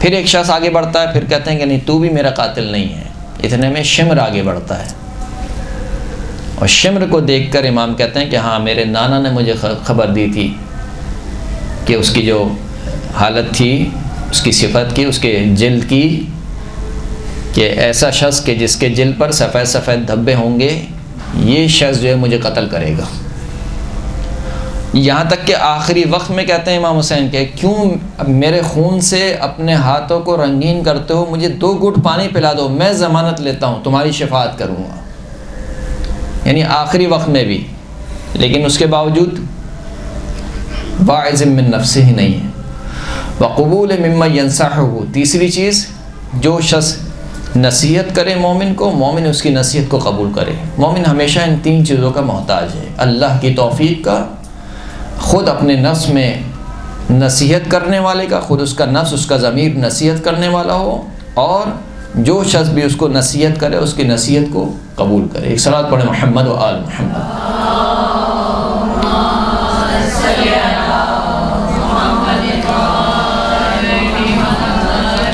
پھر ایک شخص آگے بڑھتا ہے، پھر کہتے ہیں کہ نہیں، تو بھی میرا قاتل نہیں ہے۔ اتنے میں شمر آگے بڑھتا ہے، اور شمر کو دیکھ کر امام کہتے ہیں کہ ہاں، میرے نانا نے مجھے خبر دی تھی کہ اس کی جو حالت تھی، اس کی صفت کی، اس کے جلد کی کہ ایسا شخص کہ جس کے جلد پر سفید سفید دھبے ہوں گے، یہ شخص جو ہے مجھے قتل کرے گا۔ یہاں تک کہ آخری وقت میں کہتے ہیں امام حسین کہ کیوں میرے خون سے اپنے ہاتھوں کو رنگین کرتے ہو، مجھے 2 گھٹ پانی پلا دو، میں ضمانت لیتا ہوں، تمہاری شفاعت کروں گا۔ یعنی آخری وقت میں بھی، لیکن اس کے باوجود واعظ من نفسہ ہی نہیں ہے۔ وقبول مما ینصحہ، تیسری چیز، جو شخص نصیحت کرے مومن کو، مومن اس کی نصیحت کو قبول کرے۔ مومن ہمیشہ ان 3 چیزوں کا محتاج ہے: اللہ کی توفیق کا، خود اپنے نفس میں نصیحت کرنے والے کا، خود اس کا نفس، اس کا ضمیر نصیحت کرنے والا ہو، اور جو شخص بھی اس کو نصیحت کرے اس کی نصیحت کو قبول کرے۔ ایک صلوات پڑھیں محمد و آل محمد۔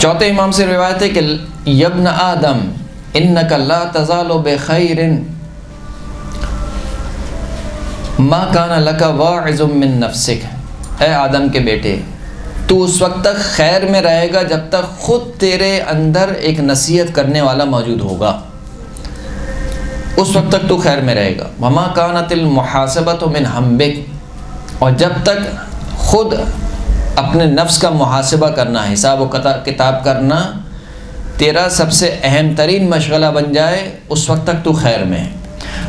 چوتھے امام سے روایت ہے کہ یبن آدم انک لا تزال بخیر ما کان لک واعظ من نفسک، اے آدم کے بیٹے تو اس وقت تک خیر میں رہے گا جب تک خود تیرے اندر ایک نصیحت کرنے والا موجود ہوگا، اس وقت تک تو خیر میں رہے گا۔ وما کانت المحاسبۃ من ہمبک، اور جب تک خود اپنے نفس کا محاسبہ کرنا، حساب و کتاب کرنا تیرا سب سے اہم ترین مشغلہ بن جائے، اس وقت تک تو خیر میں ہے۔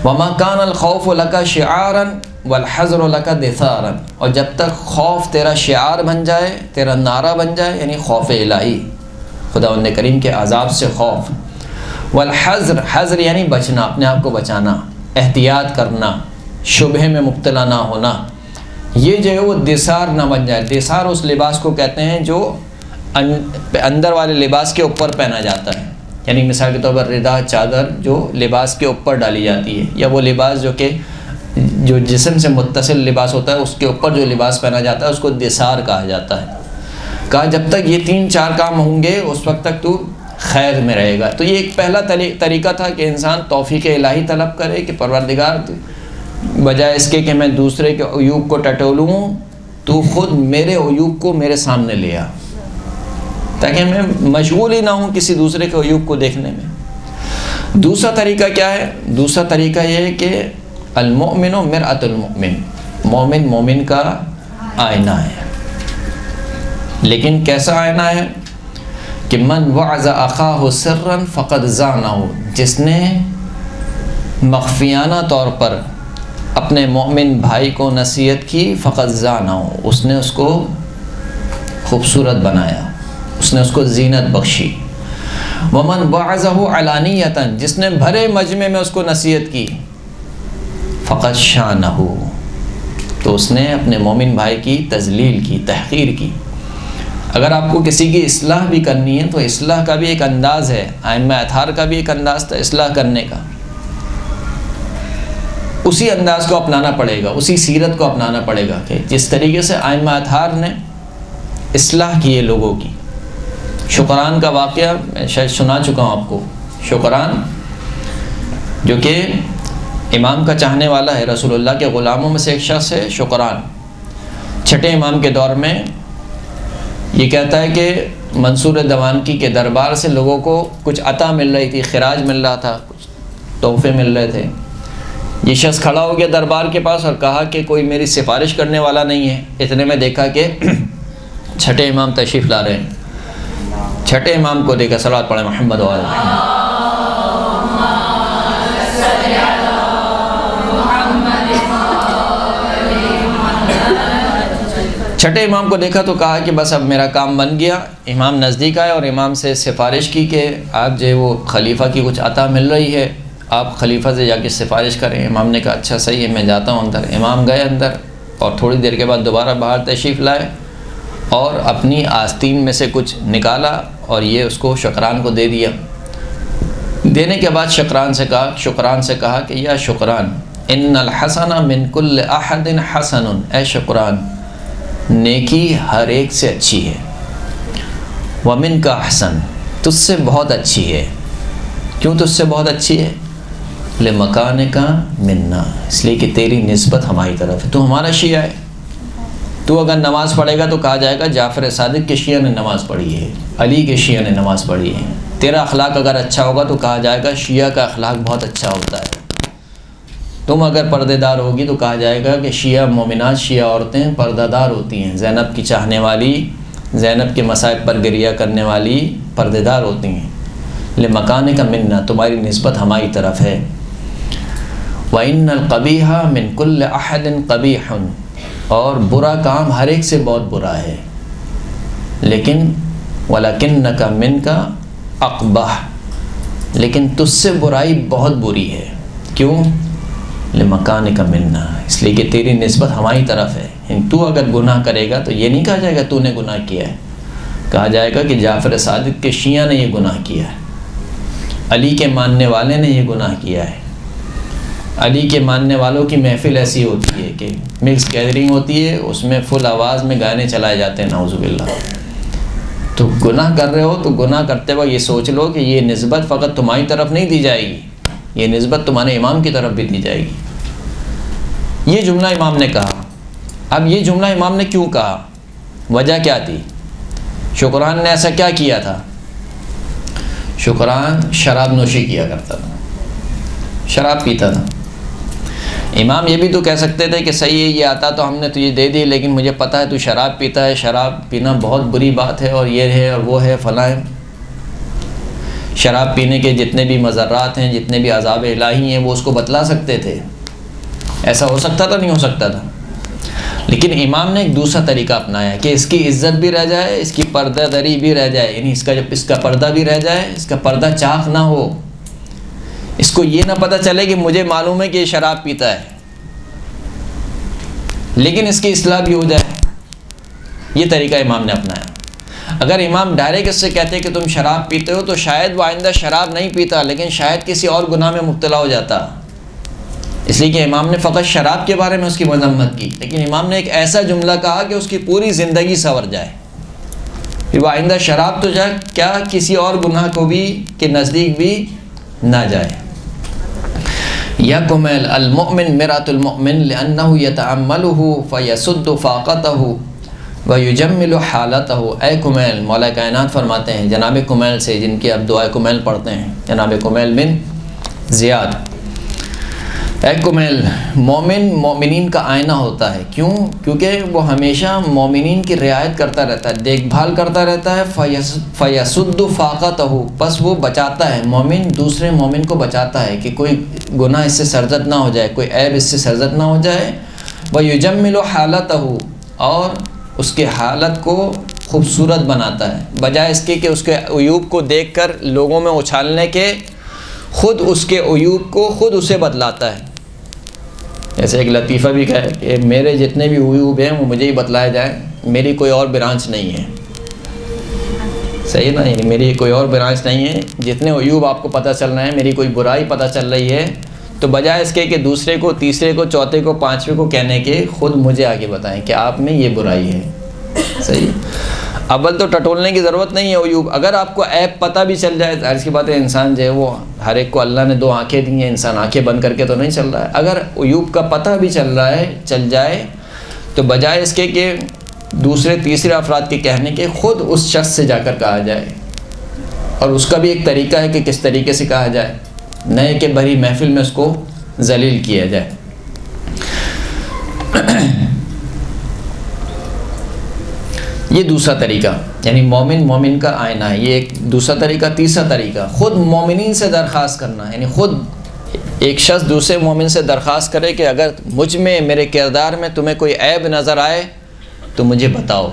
وما کان الخوف لک شعارا والحذر لک دثارا، اور جب تک خوف تیرا شعار بن جائے، تیرا نعرہ بن جائے، یعنی خوف الہی، خداوند کریم کے عذاب سے خوف، والحذر، حذر یعنی بچنا، اپنے آپ کو بچانا، احتیاط کرنا، شبہ میں مبتلا نہ ہونا، یہ جو ہے وہ دثار نہ بن جائے۔ دثار اس لباس کو کہتے ہیں جو اندر والے لباس کے اوپر پہنا جاتا ہے، یعنی مثال کے طور پر ردا، چادر جو لباس کے اوپر ڈالی جاتی ہے، یا وہ لباس جو جسم سے متصل لباس ہوتا ہے اس کے اوپر جو لباس پہنا جاتا ہے اس کو دثار کہا جاتا ہے۔ کہا جب تک یہ 3-4 کام ہوں گے اس وقت تک تو خیر میں رہے گا۔ تو یہ ایک پہلا طریقہ تھا کہ انسان توفیق الہی طلب کرے کہ پروردگار بجائے اس کے کہ میں دوسرے کے عیوب کو ٹٹولوں، تو خود میرے عیوب کو میرے سامنے لے آ، تاکہ میں مشغول ہی نہ ہوں کسی دوسرے کے عیوب کو دیکھنے میں۔ دوسرا طریقہ کیا ہے؟ دوسرا طریقہ یہ ہے کہ المؤمن مرآۃ المؤمن، مومن مومن کا آئینہ ہے۔ لیکن کیسا آئینہ ہے؟ کہ من وعظ اخاہ سرا فقد زانہ، جس نے مخفیانہ طور پر اپنے مومن بھائی کو نصیحت کی، فقد زانہ، اس نے اس کو خوبصورت بنایا، اس نے اس کو زینت بخشی۔ ومن وعظہ علانیۃ، جس نے بھرے مجمع میں اس کو نصیحت کی، فقد شانہ، تو اس نے اپنے مومن بھائی کی تذلیل کی، تحقیر کی۔ اگر آپ کو کسی کی اصلاح بھی کرنی ہے تو اصلاح کا بھی ایک انداز ہے، ائمہ اطہار کا بھی ایک انداز تھا اصلاح کرنے کا، اسی انداز کو اپنانا پڑے گا، اسی سیرت کو اپنانا پڑے گا کہ جس طریقے سے ائمہ اطہار نے اصلاح کی ہے لوگوں کی۔ شکران کا واقعہ میں شاید سنا چکا ہوں آپ کو۔ شکران جو کہ امام کا چاہنے والا ہے، رسول اللہ کے غلاموں میں سے ایک شخص ہے شکران۔ چھٹے امام کے دور میں یہ کہتا ہے کہ منصور دوانکی کے دربار سے لوگوں کو کچھ عطا مل رہی تھی، خراج مل رہا تھا، کچھ تحفے مل رہے تھے۔ یہ شخص کھڑا ہو گیا دربار کے پاس اور کہا کہ کوئی میری سفارش کرنے والا نہیں ہے۔ اتنے میں دیکھا کہ چھٹے امام تشریف لا رہے ہیں۔ چھٹے امام کو دیکھا، صلوات پڑھیں محمد و آل محمد۔ چھٹے امام کو دیکھا تو کہا کہ بس اب میرا کام بن گیا۔ امام نزدیک آئے اور امام سے سفارش کی کہ آپ جو وہ خلیفہ کی کچھ عطا مل رہی ہے، آپ خلیفہ سے جا کے سفارش کریں۔ امام نے کہا اچھا صحیح ہے، میں جاتا ہوں اندر۔ امام گئے اندر اور تھوڑی دیر کے بعد دوبارہ باہر تشریف لائے اور اپنی آستین میں سے کچھ نکالا اور یہ اس کو شکران کو دے دیا۔ دینے کے بعد شکران سے کہا کہ یا شکران، ان الحسن من کل احد حسن، اے شکران نیکی ہر ایک سے اچھی ہے، ومن کا حسن، تجھ سے بہت اچھی ہے۔ کیوں تجھ سے بہت اچھی ہے؟ لمکان کا منا، اس لیے کہ تیری نسبت ہماری طرف ہے، تو ہمارا شیعہ ہے۔ تو اگر نماز پڑھے گا تو کہا جائے گا جعفر صادق کے شیعہ نے نماز پڑھی ہے، علی کے شیعہ نے نماز پڑھی ہے، تیرا اخلاق اگر اچھا ہوگا تو کہا جائے گا شیعہ کا اخلاق بہت اچھا ہوتا ہے. تم اگر پردے دار ہوگی تو کہا جائے گا کہ شیعہ مومنات، شیعہ عورتیں پردہ دار ہوتی ہیں، زینب کی چاہنے والی، زینب کے مصائب پر گریہ کرنے والی پردے دار ہوتی ہیں. لمکان کا منا، تمہاری نسبت ہماری طرف ہے. وَإِنَّ الْقَبِيحَ مِنْ كُلِّ أَحَدٍ قَبِيحٌ، اور برا کام ہر ایک سے بہت برا ہے، لیکن وَلَكِنَّكَ مِنْكَ أَقْبَحُ، لیکن تجھ سے برائی بہت بری ہے. کیوں؟ لمکانک منا، اس لیے کہ تیری نسبت ہماری طرف ہے. تو اگر گناہ کرے گا تو یہ نہیں کہا جائے گا تو نے گناہ کیا ہے، کہا جائے گا کہ جعفر صادق کے شیعہ نے یہ گناہ کیا ہے، علی کے ماننے والے نے یہ گناہ کیا ہے. علی کے ماننے والوں کی محفل ایسی ہوتی ہے کہ مکس گیدرنگ ہوتی ہے، اس میں فل آواز میں گانے چلائے جاتے ہیں، نعوذ باللہ. تو گناہ کر رہے ہو تو گناہ کرتے وقت یہ سوچ لو کہ یہ نسبت فقط تمہاری طرف نہیں دی جائے گی، یہ نسبت تمہارے امام کی طرف بھی دی جائے گی. یہ جملہ امام نے کہا. اب یہ جملہ امام نے کیوں کہا؟ وجہ کیا تھی؟ شکران نے ایسا کیا کیا تھا؟ شکران شراب نوشی کیا کرتا تھا، شراب پیتا تھا. امام یہ بھی تو کہہ سکتے تھے کہ صحیح ہے، یہ آتا تو ہم نے تجھے دے دی، لیکن مجھے پتہ ہے تو شراب پیتا ہے، شراب پینا بہت بری بات ہے، اور یہ ہے اور وہ ہے فلاں. شراب پینے کے جتنے بھی مضرات ہیں، جتنے بھی عذاب الہی ہیں، وہ اس کو بتلا سکتے تھے. ایسا ہو سکتا تھا؟ نہیں ہو سکتا تھا. لیکن امام نے ایک دوسرا طریقہ اپنایا کہ اس کی عزت بھی رہ جائے، اس کی پردہ دری بھی رہ جائے، یعنی اس کا پردہ بھی رہ جائے، اس کا پردہ چاک نہ ہو، اس کو یہ نہ پتہ چلے کہ مجھے معلوم ہے کہ یہ شراب پیتا ہے، لیکن اس کی اصلاح بھی ہو جائے. یہ طریقہ امام نے اپنایا. اگر امام ڈائریکٹ اس سے کہتے کہ تم شراب پیتے ہو تو شاید وہ آئندہ شراب نہیں پیتا، لیکن شاید کسی اور گناہ میں مبتلا ہو جاتا. اس لیے کہ امام نے فقط شراب کے بارے میں اس کی مذمت کی، لیکن امام نے ایک ایسا جملہ کہا کہ اس کی پوری زندگی سنور جائے، کہ وہ آئندہ شراب تو جائے کیا کسی اور گناہ کو بھی کے نزدیک بھی نہ جائے. یکمل المؤمن مرآۃ المؤمن لأنہ یتأملہ فیسد فاقتہ ویجمل حالتہ. اے کمیل، مولا کائنات فرماتے ہیں جناب کمیل سے، جن کی اب دعائے کمیل پڑھتے ہیں، جناب کمیل بن زیاد. اے کمیل، مومن مومنین کا آئینہ ہوتا ہے. کیوں؟ کیونکہ وہ ہمیشہ مومنین کی رعایت کرتا رہتا ہے، دیکھ بھال کرتا رہتا ہے. فیسد فاقتہ، بس وہ بچاتا ہے، مومن دوسرے مومن کو بچاتا ہے کہ کوئی گناہ اس سے سرزد نہ ہو جائے، کوئی عیب اس سے سرزد نہ ہو جائے. ویجمل حالتہ، اور اس کے حالت کو خوبصورت بناتا ہے، بجائے اس کے کہ اس کے عیوب کو دیکھ کر لوگوں میں اچھالنے کے، خود اس کے عیوب کو خود اسے بتلاتا ہے. ایسے ایک لطیفہ بھی کہا ہے کہ میرے جتنے بھی عیوب ہیں وہ مجھے ہی بتلائے جائیں، میری کوئی اور برانچ نہیں ہے. صحیح نا؟ یعنی میری کوئی اور برانچ نہیں ہے. جتنے عیوب آپ کو پتہ چل رہے ہیں، میری کوئی برائی پتہ چل رہی ہے، تو بجائے اس کے کہ دوسرے کو، تیسرے کو، چوتھے کو، پانچویں کو کہنے کے، خود مجھے آگے بتائیں کہ آپ میں یہ برائی ہے. صحیح. اول تو ٹٹولنے کی ضرورت نہیں ہے عیوب. اگر آپ کو عیب پتہ بھی چل جائے، ظاہر سی بات ہے انسان جو ہے وہ ہر ایک کو اللہ نے دو آنکھیں دی ہیں، انسان آنکھیں بند کر کے تو نہیں چل رہا ہے. اگر عیوب کا پتہ بھی چل جائے تو بجائے اس کے کہ دوسرے تیسرے افراد کے کہنے کے، خود اس شخص سے جا کر کہا جائے. اور اس کا بھی ایک طریقہ ہے کہ کس طریقے سے کہا جائے، نئے کہ بھری محفل میں اس کو ذلیل کیا جائے. یہ دوسرا طریقہ، یعنی مومن مومن کا آئینہ ہے. یہ ایک دوسرا طریقہ. تیسرا طریقہ، خود مومنین سے درخواست کرنا، یعنی خود ایک شخص دوسرے مومن سے درخواست کرے کہ اگر مجھ میں، میرے کردار میں تمہیں کوئی عیب نظر آئے تو مجھے بتاؤ.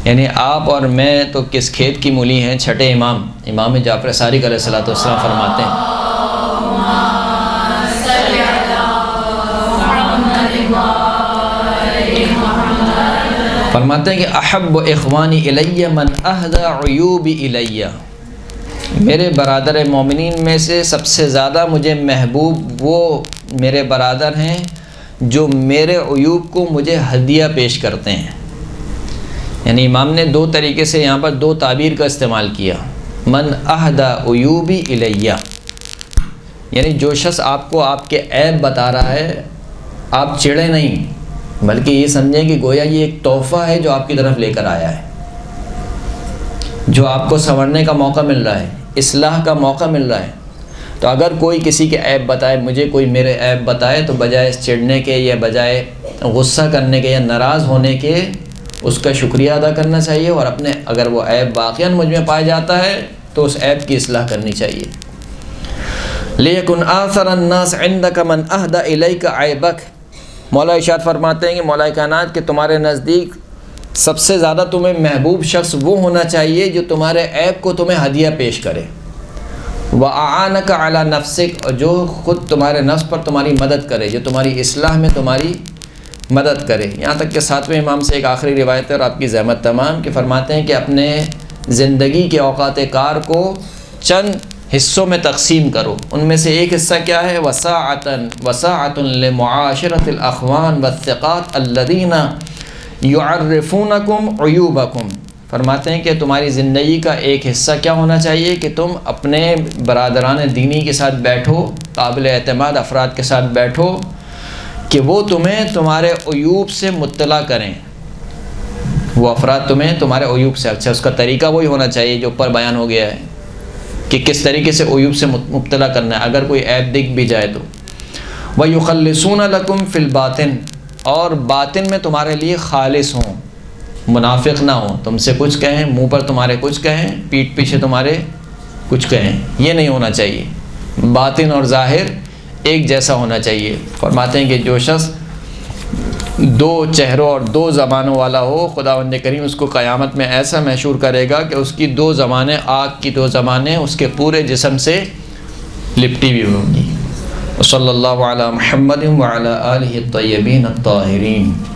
یعنی آپ اور میں تو کس کھیت کی مولی ہیں. چھٹے امام جعفر صادق علیہ السلام فرماتے ہیں، فرماتے ہیں کہ احب اخوانی الیہ من اہدی عیوبی الیہ. میرے برادر مومنین میں سے سب سے زیادہ مجھے محبوب وہ میرے برادر ہیں جو میرے عیوب کو مجھے ہدیہ پیش کرتے ہیں. یعنی امام نے دو طریقے سے یہاں پر دو تعبیر کا استعمال کیا. من اہدی عیوبی الیہ، یعنی جو شخص آپ کو آپ کے عیب بتا رہا ہے، آپ چڑھے نہیں، بلکہ یہ سمجھیں کہ گویا یہ ایک تحفہ ہے جو آپ کی طرف لے کر آیا ہے. جو آپ کو سنورنے کا موقع مل رہا ہے، اصلاح کا موقع مل رہا ہے، تو اگر کوئی کسی کے عیب بتائے، مجھے کوئی میرے عیب بتائے، تو بجائے چڑھنے کے یا بجائے غصہ کرنے کے یا ناراض ہونے کے اس کا شکریہ ادا کرنا چاہیے، اور اپنے اگر وہ عیب واقعاً مجھ میں پایا جاتا ہے تو اس عیب کی اصلاح کرنی چاہیے۔ لیکن آثر الناس عندک من اہدی الیک عیبک، مولا ارشاد فرماتے ہیں کہ مولا کائنات کہ تمہارے نزدیک سب سے زیادہ تمہیں محبوب شخص وہ ہونا چاہیے جو تمہارے عیب کو تمہیں ہدیہ پیش کرے، وَأَعَانَكَ عَلَى نَفْسِكَ، اور جو خود تمہارے نفس پر تمہاری مدد کرے، جو تمہاری اصلاح میں تمہاری مدد کرے۔ یہاں تک کہ 7ویں امام سے ایک آخری روایت ہے اور آپ کی زحمت تمام، کہ فرماتے ہیں کہ اپنے زندگی کے اوقات کار کو چند حصوں میں تقسیم کرو، ان میں سے ایک حصہ کیا ہے؟ وساعۃ لمعاشرۃ الاخوان والثقات الذین یعرفونکم عیوبکم، فرماتے ہیں کہ تمہاری زندگی کا ایک حصہ کیا ہونا چاہیے کہ تم اپنے برادران دینی کے ساتھ بیٹھو، قابل اعتماد افراد کے ساتھ بیٹھو کہ وہ تمہیں تمہارے عیوب سے مطلع کریں، وہ افراد تمہیں تمہارے عیوب سے، اچھا اس کا طریقہ وہی ہونا چاہیے جو اوپر بیان ہو گیا ہے کہ کس طریقے سے عیوب سے مبتلا کرنا ہے اگر کوئی عیب دکھ بھی جائے تو۔ وَيُخَلِّصُونَ لَكُمْ فِي الْبَاطِنِ، اور باطن میں تمہارے لیے خالص ہوں، منافق نہ ہوں، تم سے کچھ کہیں، منہ پر تمہارے کچھ کہیں، پیٹھ پیچھے تمہارے کچھ کہیں، یہ نہیں ہونا چاہیے، باطن اور ظاہر ایک جیسا ہونا چاہیے۔ فرماتے ہیں کہ جو شخص 2 چہروں اور 2 زبانوں والا ہو، خداوند کریم اس کو قیامت میں ایسا محشور کرے گا کہ اس کی 2 زبانیں، آگ کی 2 زبانیں اس کے پورے جسم سے لپٹی ہوئی ہوں گی۔ صلی اللہ علی محمد وعلی آلہ الطیبین الطاہرین۔